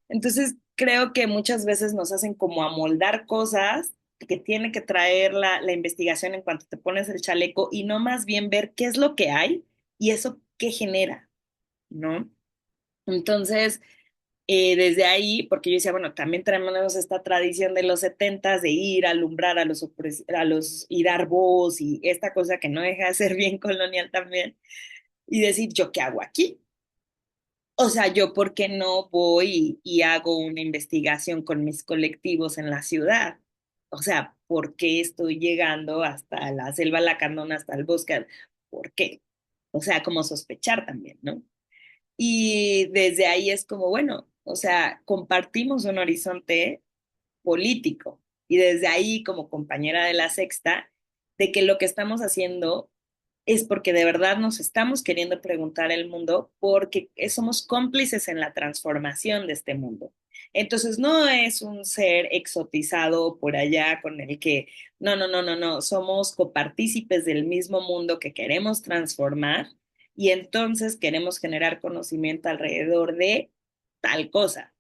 Entonces, creo que muchas veces nos hacen como amoldar cosas que tiene que traer la investigación en cuanto te pones el chaleco y no más bien ver qué es lo que hay y eso qué genera, ¿no? Entonces, desde ahí, porque yo decía, bueno, también tenemos esta tradición de los setentas de ir a alumbrar a a los y dar voz y esta cosa que no deja de ser bien colonial también, y decir, ¿yo qué hago aquí? O sea, yo por qué no voy y hago una investigación con mis colectivos en la ciudad. O sea, ¿por qué estoy llegando hasta la selva lacandona, hasta el bosque? ¿Por qué? O sea, como sospechar también, ¿no? Y desde ahí es como, bueno, o sea, compartimos un horizonte político. Y desde ahí, como compañera de la sexta, de que lo que estamos haciendo es porque de verdad nos estamos queriendo preguntar el mundo, porque somos cómplices en la transformación de este mundo. Entonces no es un ser exotizado por allá con el que, no, no, no, no, no, somos copartícipes del mismo mundo que queremos transformar y entonces queremos generar conocimiento alrededor de tal cosa.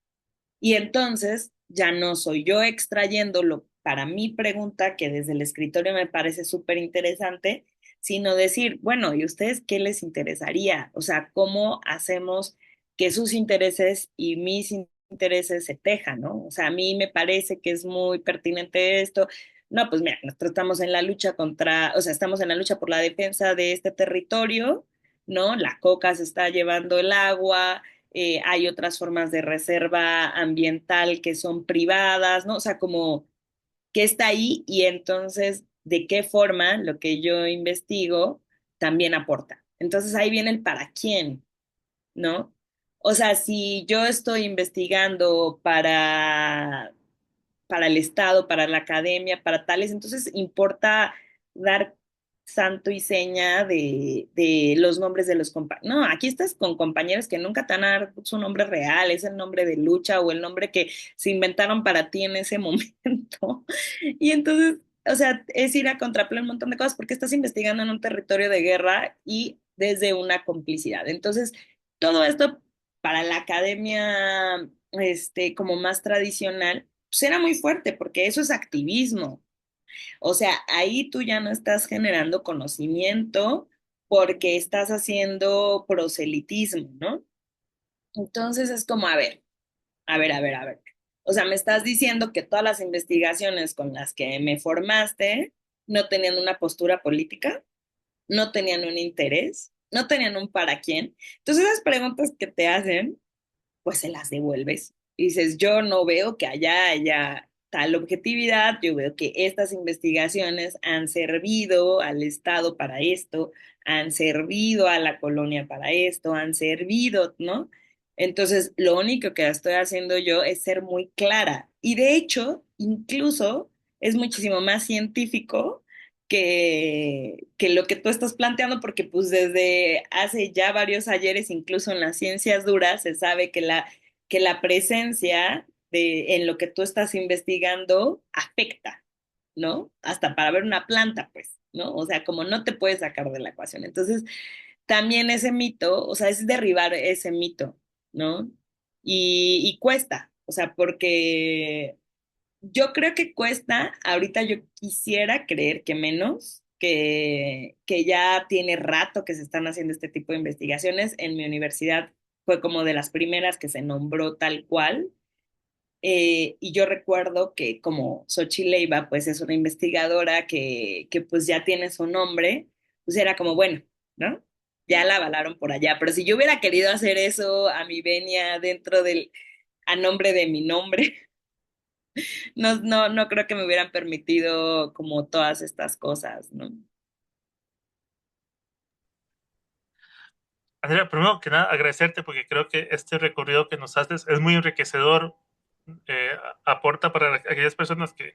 Y entonces ya no soy yo extrayéndolo para mi pregunta, que desde el escritorio me parece súper interesante, sino decir, bueno, ¿y ustedes qué les interesaría? O sea, ¿cómo hacemos que sus intereses y mis intereses se tejan, ¿no? O sea, a mí me parece que es muy pertinente esto. No, pues mira, nosotros estamos en la lucha contra, o sea, estamos en la lucha por la defensa de este territorio, ¿no? La coca se está llevando el agua, hay otras formas de reserva ambiental que son privadas, ¿no? O sea, como que está ahí y entonces de qué forma lo que yo investigo también aporta. Entonces ahí viene el para quién, ¿no? O sea, si yo estoy investigando para el Estado, para la academia, para tales, entonces importa dar santo y seña de los nombres de los compañeros. No, aquí estás con compañeros que nunca te van a dar su nombre real, es el nombre de lucha o el nombre que se inventaron para ti en ese momento. Y entonces, o sea, es ir a contrapelo un montón de cosas porque estás investigando en un territorio de guerra y desde una complicidad. Entonces, todo esto para la academia, como más tradicional, pues era muy fuerte porque eso es activismo. O sea, ahí tú ya no estás generando conocimiento porque estás haciendo proselitismo, ¿no? Entonces es como, a ver, a ver, a ver, a ver. O sea, me estás diciendo que todas las investigaciones con las que me formaste no tenían una postura política, no tenían un interés, no tenían un para quién. Entonces esas preguntas que te hacen, pues se las devuelves. Y dices, yo no veo que allá haya tal objetividad, yo veo que estas investigaciones han servido al Estado para esto, han servido a la colonia para esto, han servido, ¿no? Entonces, lo único que estoy haciendo yo es ser muy clara. Y de hecho, incluso es muchísimo más científico que lo que tú estás planteando, porque pues desde hace ya varios ayeres, incluso en las ciencias duras, se sabe que la presencia en lo que tú estás investigando afecta, ¿no? Hasta para ver una planta, pues, ¿no? O sea, como no te puedes sacar de la ecuación. Entonces, también ese mito, o sea, es derribar ese mito, ¿no? Y cuesta, o sea, porque yo creo que cuesta, ahorita yo quisiera creer que menos, que ya tiene rato que se están haciendo este tipo de investigaciones. En mi universidad fue como de las primeras que se nombró tal cual. Y yo recuerdo que como Xochitl Leiva, pues es una investigadora que pues ya tiene su nombre, pues era como, bueno, ¿no? Ya la avalaron por allá. Pero si yo hubiera querido hacer eso a mi venia a nombre de mi nombre, no creo que me hubieran permitido como todas estas cosas, ¿no? Andrea, primero que nada, agradecerte porque creo que este recorrido que nos haces es muy enriquecedor, eh, aporta para aquellas personas que,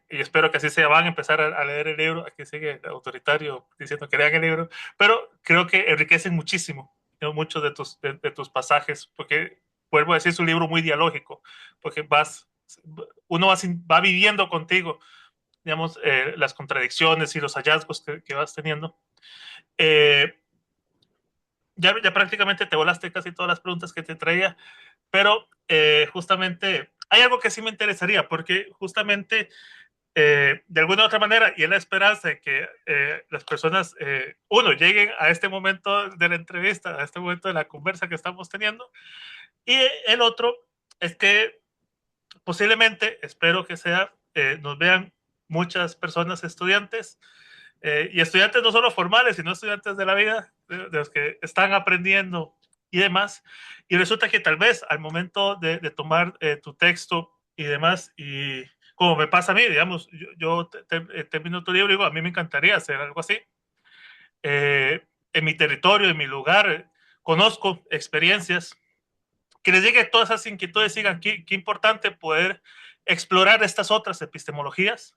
y espero que así sea, van a empezar a leer el libro, aquí sigue autoritario diciendo que lean el libro, pero creo que enriquecen muchísimo, ¿no? Muchos de tus pasajes, porque vuelvo a decir, es un libro muy dialógico, porque uno va viviendo contigo, digamos, las contradicciones y los hallazgos que vas teniendo. Eh, ya prácticamente te volaste casi todas las preguntas que te traía, pero justamente hay algo que sí me interesaría, porque justamente de alguna u otra manera, y es la esperanza de que las personas, uno, lleguen a este momento de la entrevista, a este momento de la conversa que estamos teniendo, y el otro es que posiblemente, espero que sea, nos vean muchas personas estudiantes, y estudiantes no solo formales, sino estudiantes de la vida, de los que están aprendiendo y demás, y resulta que tal vez al momento de tomar tu texto y demás, y como me pasa a mí, digamos, termino tu libro y digo, a mí me encantaría hacer algo así, en mi territorio, en mi lugar, conozco experiencias, que les llegue todas esas inquietudes y digan qué importante poder explorar estas otras epistemologías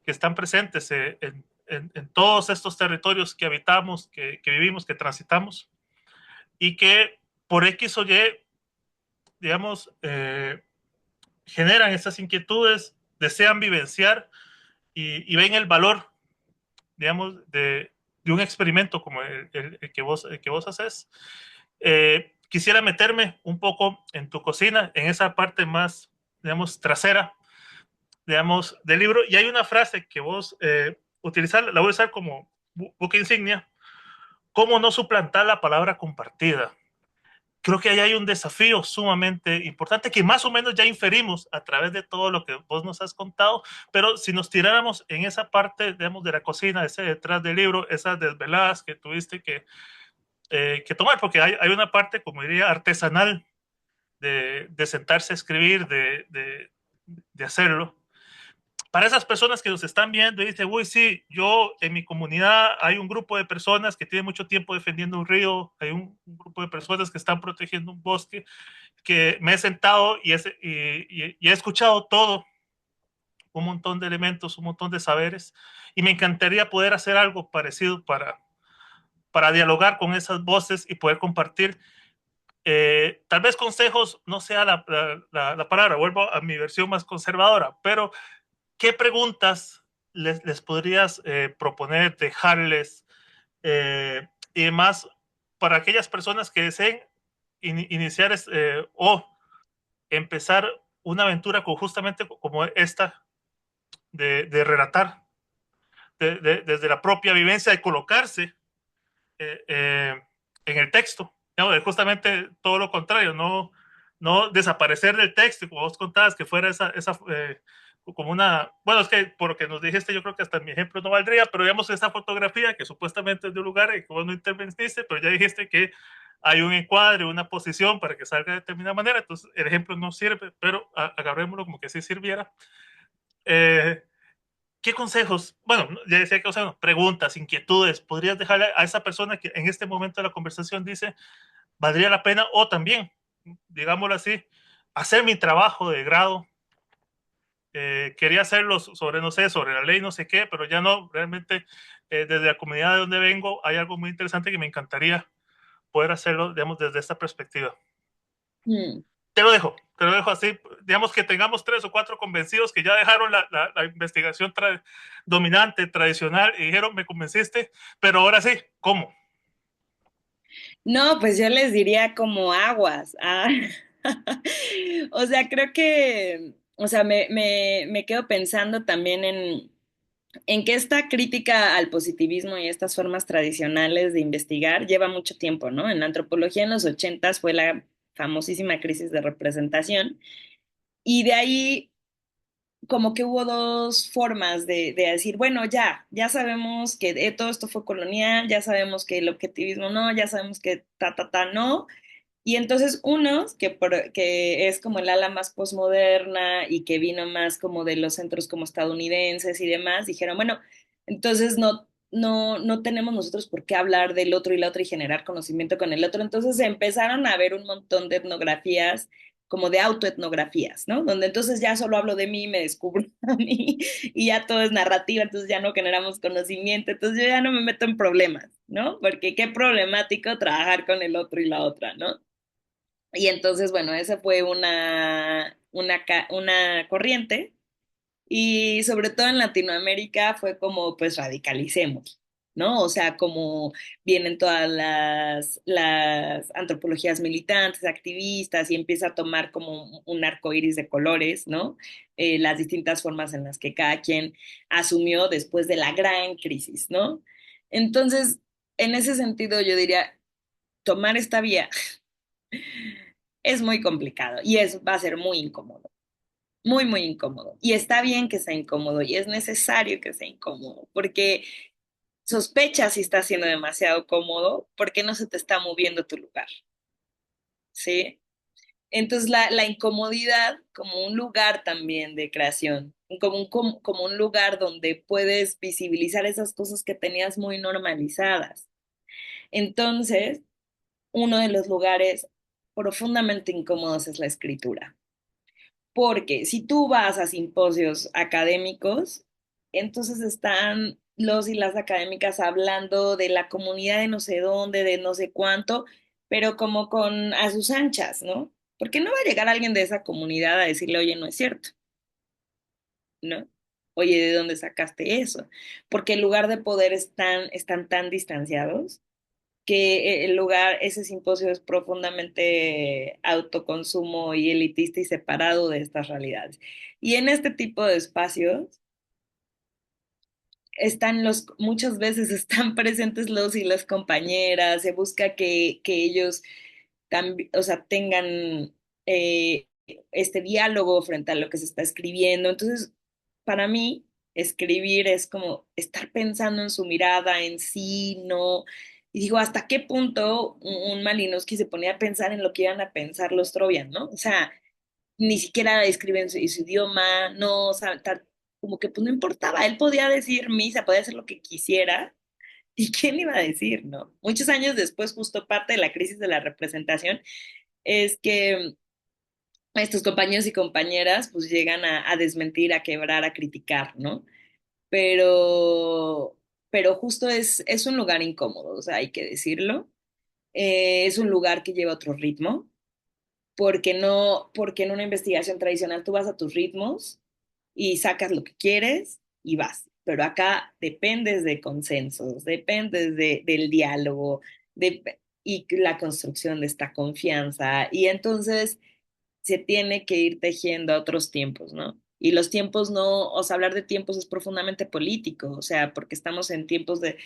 que están presentes en todos estos territorios que habitamos, que vivimos, que transitamos, y que por X o Y, digamos, generan estas inquietudes, desean vivenciar y ven el valor, digamos, de un experimento como el que vos haces. Quisiera meterme un poco en tu cocina, en esa parte más, digamos, trasera, digamos, del libro. Y hay una frase que vos utilizar, la voy a usar como buque insignia, ¿cómo no suplantar la palabra compartida? Creo que ahí hay un desafío sumamente importante que más o menos ya inferimos a través de todo lo que vos nos has contado, pero si nos tiráramos en esa parte, digamos, de la cocina, ese detrás del libro, esas desveladas que tuviste que tomar, porque hay una parte, como diría, artesanal de sentarse a escribir, de hacerlo, para esas personas que nos están viendo y dicen, uy, sí, yo en mi comunidad hay un grupo de personas que tiene mucho tiempo defendiendo un río, hay un grupo de personas que están protegiendo un bosque, que me he sentado y he escuchado todo, un montón de elementos, un montón de saberes, y me encantaría poder hacer algo parecido para dialogar con esas voces y poder compartir. Tal vez consejos no sea la palabra, vuelvo a mi versión más conservadora, pero ¿qué preguntas les podrías proponer, dejarles y demás para aquellas personas que deseen iniciar o empezar una aventura justamente como esta de relatar desde la propia vivencia, de colocarse eh, eh, en el texto? ¿No? Justamente todo lo contrario, no desaparecer del texto, como vos contabas, que fuera esa como una, bueno, es que por lo que nos dijiste, yo creo que hasta mi ejemplo no valdría, pero digamos esa fotografía que supuestamente es de un lugar y que vos no interveniste, pero ya dijiste que hay un encuadre, una posición para que salga de determinada manera, entonces el ejemplo no sirve, pero agarrémoslo como que sí sirviera. Eh, ¿Qué consejos? Bueno, ya decía que, o sea, preguntas, inquietudes, podrías dejarle a esa persona que en este momento de la conversación dice, valdría la pena, o también, digámoslo así, hacer mi trabajo de grado. Quería hacerlo sobre, no sé, sobre la ley, no sé qué, pero ya no, realmente desde la comunidad de donde vengo hay algo muy interesante que me encantaría poder hacerlo, digamos, desde esta perspectiva. Mm. Te lo dejo así, digamos que tengamos 3 o 4 convencidos que ya dejaron la investigación dominante, tradicional, y dijeron, me convenciste, pero ahora sí, ¿cómo? No, pues yo les diría como aguas. Ah. O sea, creo que, o sea, me quedo pensando también en que esta crítica al positivismo y estas formas tradicionales de investigar lleva mucho tiempo, ¿no? En la antropología en los ochentas fue la famosísima crisis de representación y de ahí como que hubo dos formas de decir, bueno, ya sabemos que todo esto fue colonial, ya sabemos que el objetivismo no, ya sabemos que no. Y entonces unos, que es como el ala más posmoderna y que vino más como de los centros como estadounidenses y demás, dijeron, bueno, entonces no tenemos nosotros por qué hablar del otro y la otra y generar conocimiento con el otro. Entonces empezaron a ver un montón de etnografías como de autoetnografías, ¿no? Donde entonces ya solo hablo de mí, me descubro a mí y ya todo es narrativa, entonces ya no generamos conocimiento, entonces yo ya no me meto en problemas, ¿no? Porque qué problemático trabajar con el otro y la otra, ¿no? Y entonces, bueno, esa fue una corriente y sobre todo en Latinoamérica fue como, pues radicalicemos, ¿no? O sea, como vienen todas las antropologías militantes, activistas y empieza a tomar como un arco iris de colores, ¿no? Las distintas formas en las que cada quien asumió después de la gran crisis, ¿no? Entonces, en ese sentido, yo diría, tomar esta vía es muy complicado y va a ser muy incómodo, muy, muy incómodo. Y está bien que sea incómodo y es necesario que sea incómodo porque sospechas si está siendo demasiado cómodo porque no se te está moviendo tu lugar, ¿sí? Entonces la incomodidad como un lugar también de creación, como un lugar donde puedes visibilizar esas cosas que tenías muy normalizadas. Entonces, uno de los lugares profundamente incómodos es la escritura. Porque si tú vas a simposios académicos, entonces están los y las académicas hablando de la comunidad de no sé dónde, de no sé cuánto, pero como con a sus anchas, ¿no? Porque no va a llegar alguien de esa comunidad a decirle, oye, no es cierto, ¿no? Oye, ¿de dónde sacaste eso? Porque el lugar de poder están tan distanciados que el lugar, ese simposio es profundamente autoconsumo y elitista y separado de estas realidades. Y en este tipo de espacios muchas veces están presentes los y las compañeras, se busca que ellos también, o sea, tengan este diálogo frente a lo que se está escribiendo. Entonces, para mí, escribir es como estar pensando en su mirada, en sí, no. Y digo, ¿hasta qué punto un Malinowski se ponía a pensar en lo que iban a pensar los Trovian, ¿no? O sea, ni siquiera escribe en su idioma, no, o sea, como que pues no importaba, él podía decir misa, podía hacer lo que quisiera, ¿y quién le iba a decir, no? Muchos años después, justo parte de la crisis de la representación, es que estos compañeros y compañeras pues llegan a desmentir, a quebrar, a criticar, ¿no? Pero, pero justo es un lugar incómodo, o sea, hay que decirlo. Es un lugar que lleva otro ritmo, porque en una investigación tradicional tú vas a tus ritmos y sacas lo que quieres y vas. Pero acá dependes de consensos, dependes del diálogo y la construcción de esta confianza. Y entonces se tiene que ir tejiendo a otros tiempos, ¿no? Y los tiempos no, o sea, hablar de tiempos es profundamente político, o sea, porque estamos en tiempos de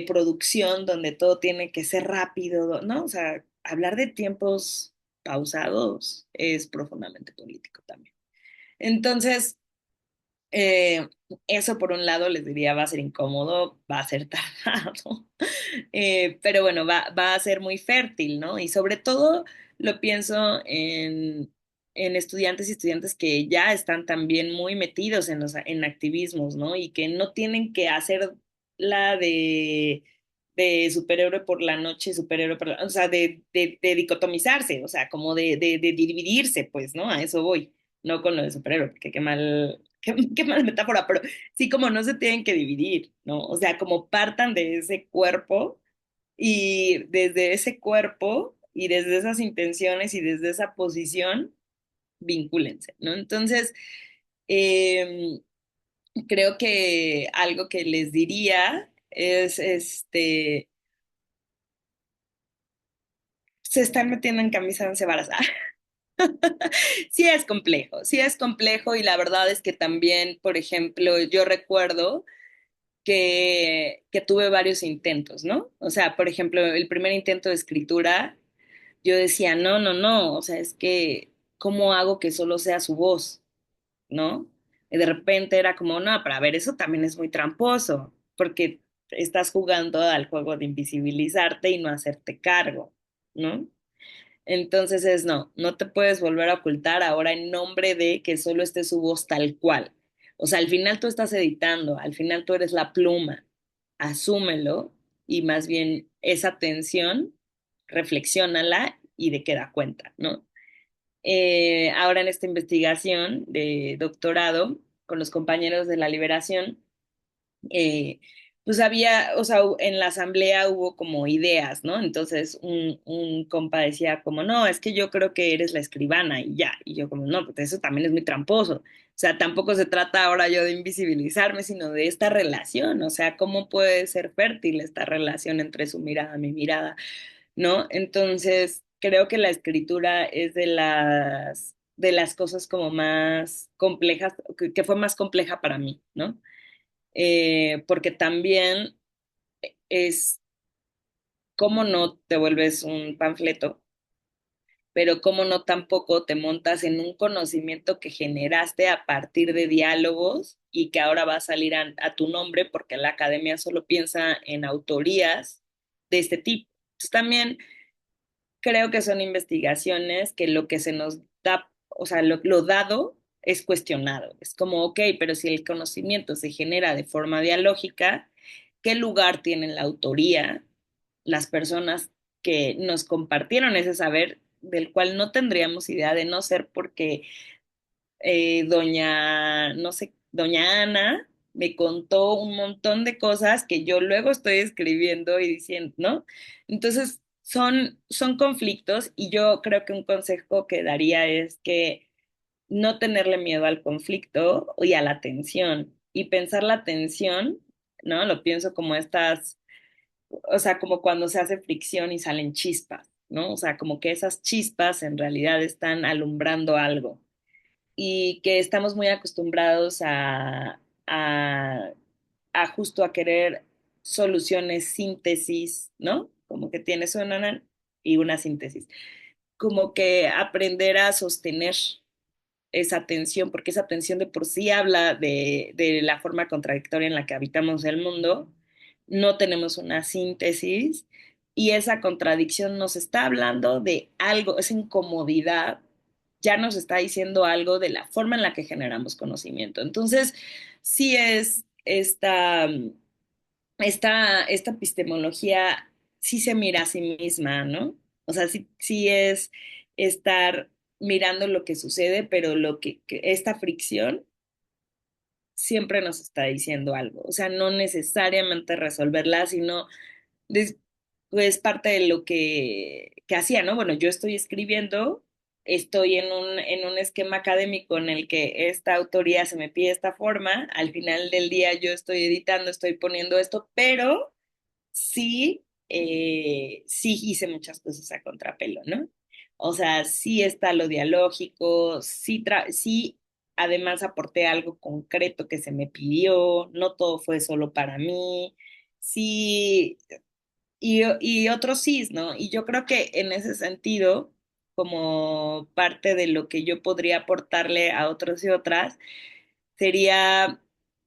producción donde todo tiene que ser rápido, ¿no? O sea, hablar de tiempos pausados es profundamente político también. Entonces, Eh, Eso por un lado les diría va a ser incómodo, va a ser tardado, pero bueno, va a ser muy fértil, ¿no? Y sobre todo lo pienso en estudiantes y estudiantes que ya están también muy metidos en activismos, ¿no? Y que no tienen que hacer la de superhéroe por la noche, superhéroe por la, o sea, de dicotomizarse, o sea, como de dividirse, pues, ¿no? A eso voy, no con lo de superhéroe, porque qué mal, qué mal metáfora, pero sí como no se tienen que dividir, ¿no? O sea, como partan de ese cuerpo y desde ese cuerpo y desde esas intenciones y desde esa posición, vincúlense, ¿no? Entonces, eh, creo que algo que les diría es, se están metiendo en camisa de once varas. Sí es complejo y la verdad es que también, por ejemplo, yo recuerdo que tuve varios intentos, ¿no? O sea, por ejemplo, el primer intento de escritura, yo decía, no, no, no, o sea, es que, ¿cómo hago que solo sea su voz? ¿No? Y de repente era como, no, para ver, eso también es muy tramposo, porque estás jugando al juego de invisibilizarte y no hacerte cargo, ¿no? Entonces es no, no te puedes volver a ocultar ahora en nombre de que solo esté su voz tal cual. O sea, al final tú estás editando, al final tú eres la pluma, asúmelo y más bien esa tensión, reflexiónala y de qué da cuenta, ¿no? Ahora en esta investigación de doctorado con los compañeros de la Liberación, eh, pues había, o sea, en la asamblea hubo como ideas, ¿no? Entonces un compa decía como, no, es que yo creo que eres la escribana y ya, y yo como, no, pues eso también es muy tramposo. O sea, tampoco se trata ahora yo de invisibilizarme, sino de esta relación, o sea, cómo puede ser fértil esta relación entre su mirada y mi mirada, ¿no? Entonces, creo que la escritura es de las cosas como más complejas, que fue más compleja para mí, ¿no? Porque también es cómo no te vuelves un panfleto, pero cómo no tampoco te montas en un conocimiento que generaste a partir de diálogos y que ahora va a salir a tu nombre porque la academia solo piensa en autorías de este tipo. Entonces, también creo que son investigaciones que lo que se nos da, o sea, lo dado es cuestionado. Es como, ok, pero si el conocimiento se genera de forma dialógica, ¿qué lugar tiene la autoría las personas que nos compartieron ese saber del cual no tendríamos idea de no ser porque no sé, doña Ana me contó un montón de cosas que yo luego estoy escribiendo y diciendo, ¿no? Entonces, son conflictos y yo creo que un consejo que daría es que no tenerle miedo al conflicto y a la tensión y pensar la tensión, ¿no? Lo pienso como estas, o sea, como cuando se hace fricción y salen chispas, ¿no? O sea, como que esas chispas en realidad están alumbrando algo y que estamos muy acostumbrados a justo a querer soluciones, síntesis, ¿no? Como que tienes una y una síntesis. Como que aprender a sostener esa tensión, porque esa tensión de por sí habla de la forma contradictoria en la que habitamos el mundo, no tenemos una síntesis y esa contradicción nos está hablando de algo, esa incomodidad ya nos está diciendo algo de la forma en la que generamos conocimiento. Entonces, sí es esta epistemología, sí se mira a sí misma, ¿no? O sea, sí, sí es estar mirando lo que sucede, pero que esta fricción siempre nos está diciendo algo. O sea, no necesariamente resolverla, sino pues parte de lo que hacía, ¿no? Bueno, yo estoy escribiendo, estoy en un esquema académico en el que esta autoría se me pide esta forma, al final del día yo estoy editando, estoy poniendo esto, pero sí, sí hice muchas cosas a contrapelo, ¿no? O sea, sí está lo dialógico, sí, además aporté algo concreto que se me pidió, no todo fue solo para mí, sí, y otros sí, ¿no? Y yo creo que en ese sentido, como parte de lo que yo podría aportarle a otros y otras, sería,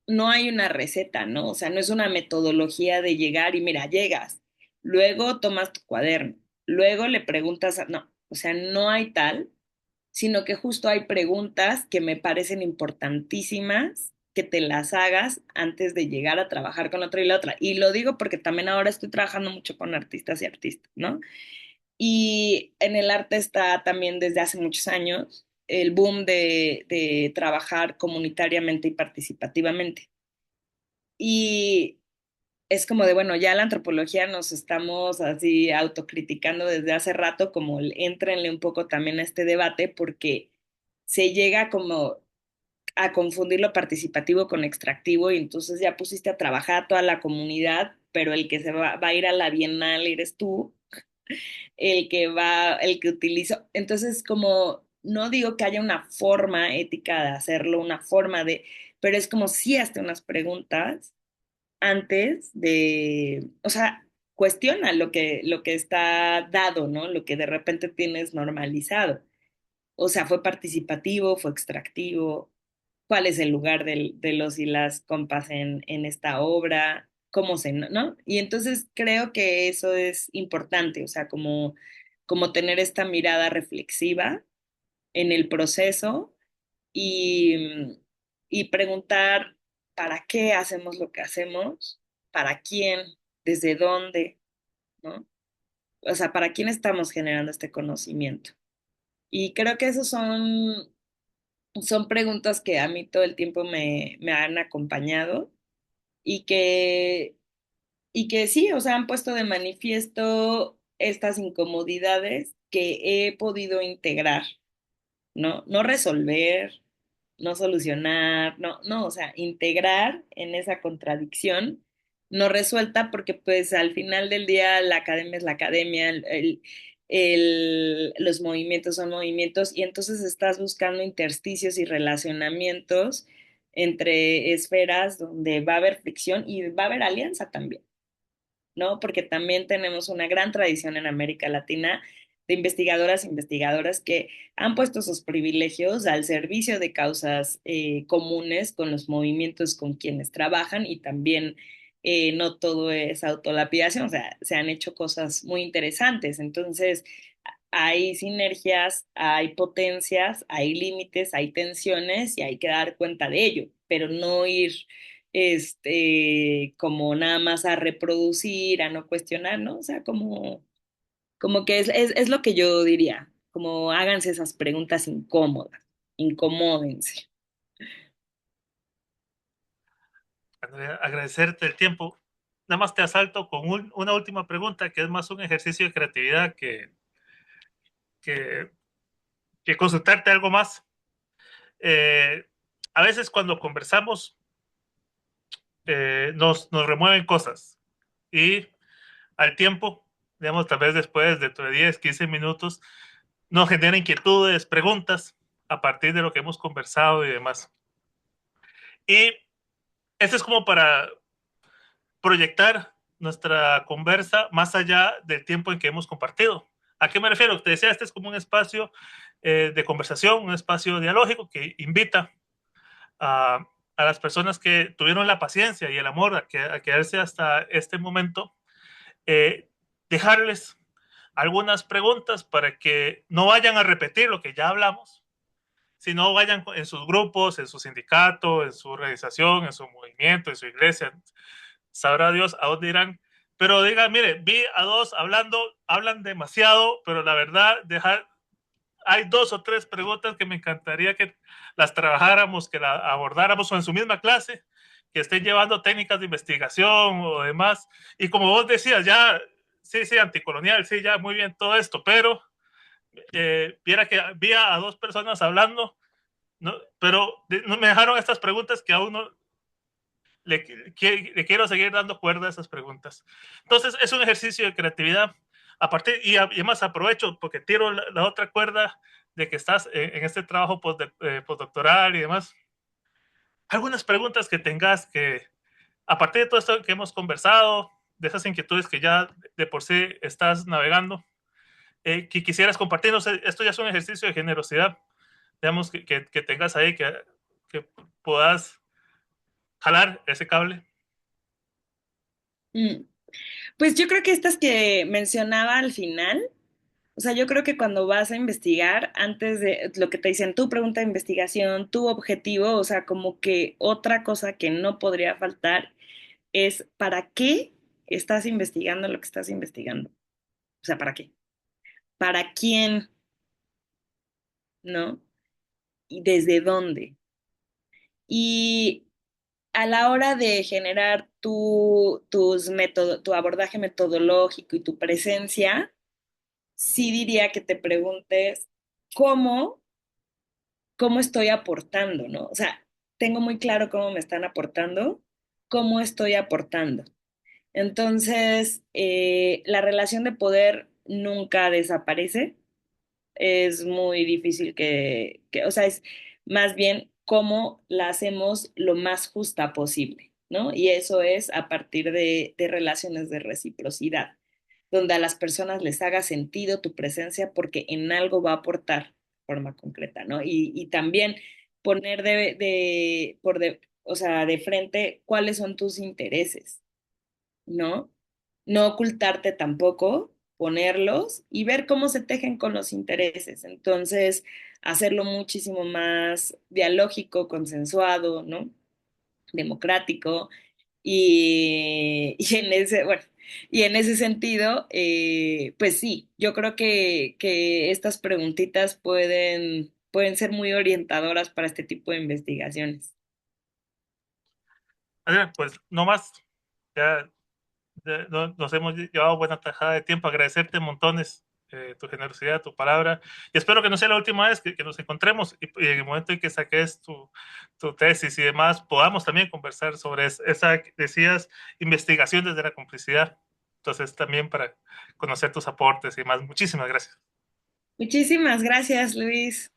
no hay una receta, ¿no? O sea, no es una metodología de llegar y mira, llegas, luego tomas tu cuaderno, luego le preguntas, no, o sea, no hay tal, sino que justo hay preguntas que me parecen importantísimas que te las hagas antes de llegar a trabajar con otra y la otra. Y lo digo porque también ahora estoy trabajando mucho con artistas y artistas, ¿no? Y en el arte está también desde hace muchos años el boom de trabajar comunitariamente y participativamente. Y es como de, bueno, ya la antropología nos estamos así autocriticando desde hace rato, como éntrenle un poco también a este debate, porque se llega como a confundir lo participativo con extractivo y entonces ya pusiste a trabajar a toda la comunidad, pero el que va a ir a la bienal eres tú, el que utilizo. Entonces, como no digo que haya una forma ética de hacerlo, una forma de, pero es como si hazte unas preguntas antes de, o sea, cuestiona lo que está dado, ¿no? Lo que de repente tienes normalizado. O sea, fue participativo, fue extractivo, cuál es el lugar de los y las compas en esta obra, cómo se, ¿no? Y entonces creo que eso es importante, o sea, como, como tener esta mirada reflexiva en el proceso y, y preguntar para qué hacemos lo que hacemos, para quién, desde dónde, ¿no? O sea, para quién estamos generando este conocimiento. Y creo que esos son preguntas que a mí todo el tiempo me han acompañado y y que sí, o sea, han puesto de manifiesto estas incomodidades que he podido integrar, ¿no? No resolver, no solucionar, no, o sea, integrar en esa contradicción no resuelta porque pues al final del día la academia es la academia, los movimientos son movimientos y entonces estás buscando intersticios y relacionamientos entre esferas donde va a haber fricción y va a haber alianza también. ¿No? Porque también tenemos una gran tradición en América Latina de investigadoras e investigadoras que han puesto sus privilegios al servicio de causas comunes con los movimientos con quienes trabajan y también no todo es autolapidación, o sea, se han hecho cosas muy interesantes. Entonces, hay sinergias, hay potencias, hay límites, hay tensiones y hay que dar cuenta de ello, pero no ir como nada más a reproducir, a no cuestionar, ¿no? O sea, como, como que es lo que yo diría, como háganse esas preguntas incómodas, incomódense. Andrea, agradecerte el tiempo. Nada más te asalto con una última pregunta que es más un ejercicio de creatividad que, que consultarte algo más. Eh, a veces cuando conversamos nos remueven cosas y al tiempo, digamos, tal vez después de 10, 15 minutos, nos genera inquietudes, preguntas a partir de lo que hemos conversado y demás. Y eso es como para proyectar nuestra conversa más allá del tiempo en que hemos compartido. ¿A qué me refiero? Te decía, este es como un espacio de conversación, un espacio dialógico que invita a las personas que tuvieron la paciencia y el amor a quedarse hasta este momento, eh, dejarles algunas preguntas para que no vayan a repetir lo que ya hablamos, sino vayan en sus grupos, en su sindicato, en su organización, en su movimiento, en su iglesia, sabrá Dios a dónde irán, pero digan, mire, vi a dos hablando, hablan demasiado, pero la verdad, hay dos o tres preguntas que me encantaría que las trabajáramos, que las abordáramos o en su misma clase, que estén llevando técnicas de investigación o demás. Y como vos decías, ya, sí, sí, anticolonial, sí, ya, muy bien todo esto, pero viera que vi a dos personas hablando, ¿no? Pero no me dejaron estas preguntas que aún no, le quiero seguir dando cuerda a esas preguntas. Entonces, es un ejercicio de creatividad. A partir, y además aprovecho porque tiro la otra cuerda de que estás en este trabajo postdoctoral y demás. Algunas preguntas que tengas que, a partir de todo esto que hemos conversado, de esas inquietudes que ya de por sí estás navegando, que quisieras compartir. No sé, esto ya es un ejercicio de generosidad, digamos, que tengas ahí, que puedas jalar ese cable. Mm. Pues yo creo que estas que mencionaba al final, o sea, yo creo que cuando vas a investigar, antes de lo que te dicen, tu pregunta de investigación, tu objetivo, o sea, como que otra cosa que no podría faltar es ¿para qué estás investigando lo que estás investigando? O sea, ¿para qué? ¿Para quién? ¿No? ¿Y desde dónde? Y a la hora de generar tu abordaje metodológico y tu presencia, sí diría que te preguntes cómo, cómo estoy aportando, ¿no? O sea, tengo muy claro cómo me están aportando, cómo estoy aportando. Entonces, la relación de poder nunca desaparece. Es muy difícil o sea, es más bien cómo la hacemos lo más justa posible, ¿no? Y eso es a partir de relaciones de reciprocidad, donde a las personas les haga sentido tu presencia porque en algo va a aportar de forma concreta, ¿no? Y también poner o sea, de frente cuáles son tus intereses, ¿no? No ocultarte tampoco, ponerlos y ver cómo se tejen con los intereses. Entonces, hacerlo muchísimo más dialógico, consensuado, ¿no? Democrático. Y en bueno, y en ese sentido, pues sí, yo creo que estas preguntitas pueden ser muy orientadoras para este tipo de investigaciones. Adrián, pues no más, ya nos hemos llevado buena tajada de tiempo, agradecerte montones tu generosidad, tu palabra, y espero que no sea la última vez que nos encontremos y en el momento en que saques tu tesis y demás, podamos también conversar sobre esa, decías, investigación desde la complicidad. Entonces, también para conocer tus aportes y más. Muchísimas gracias. Muchísimas gracias, Luis.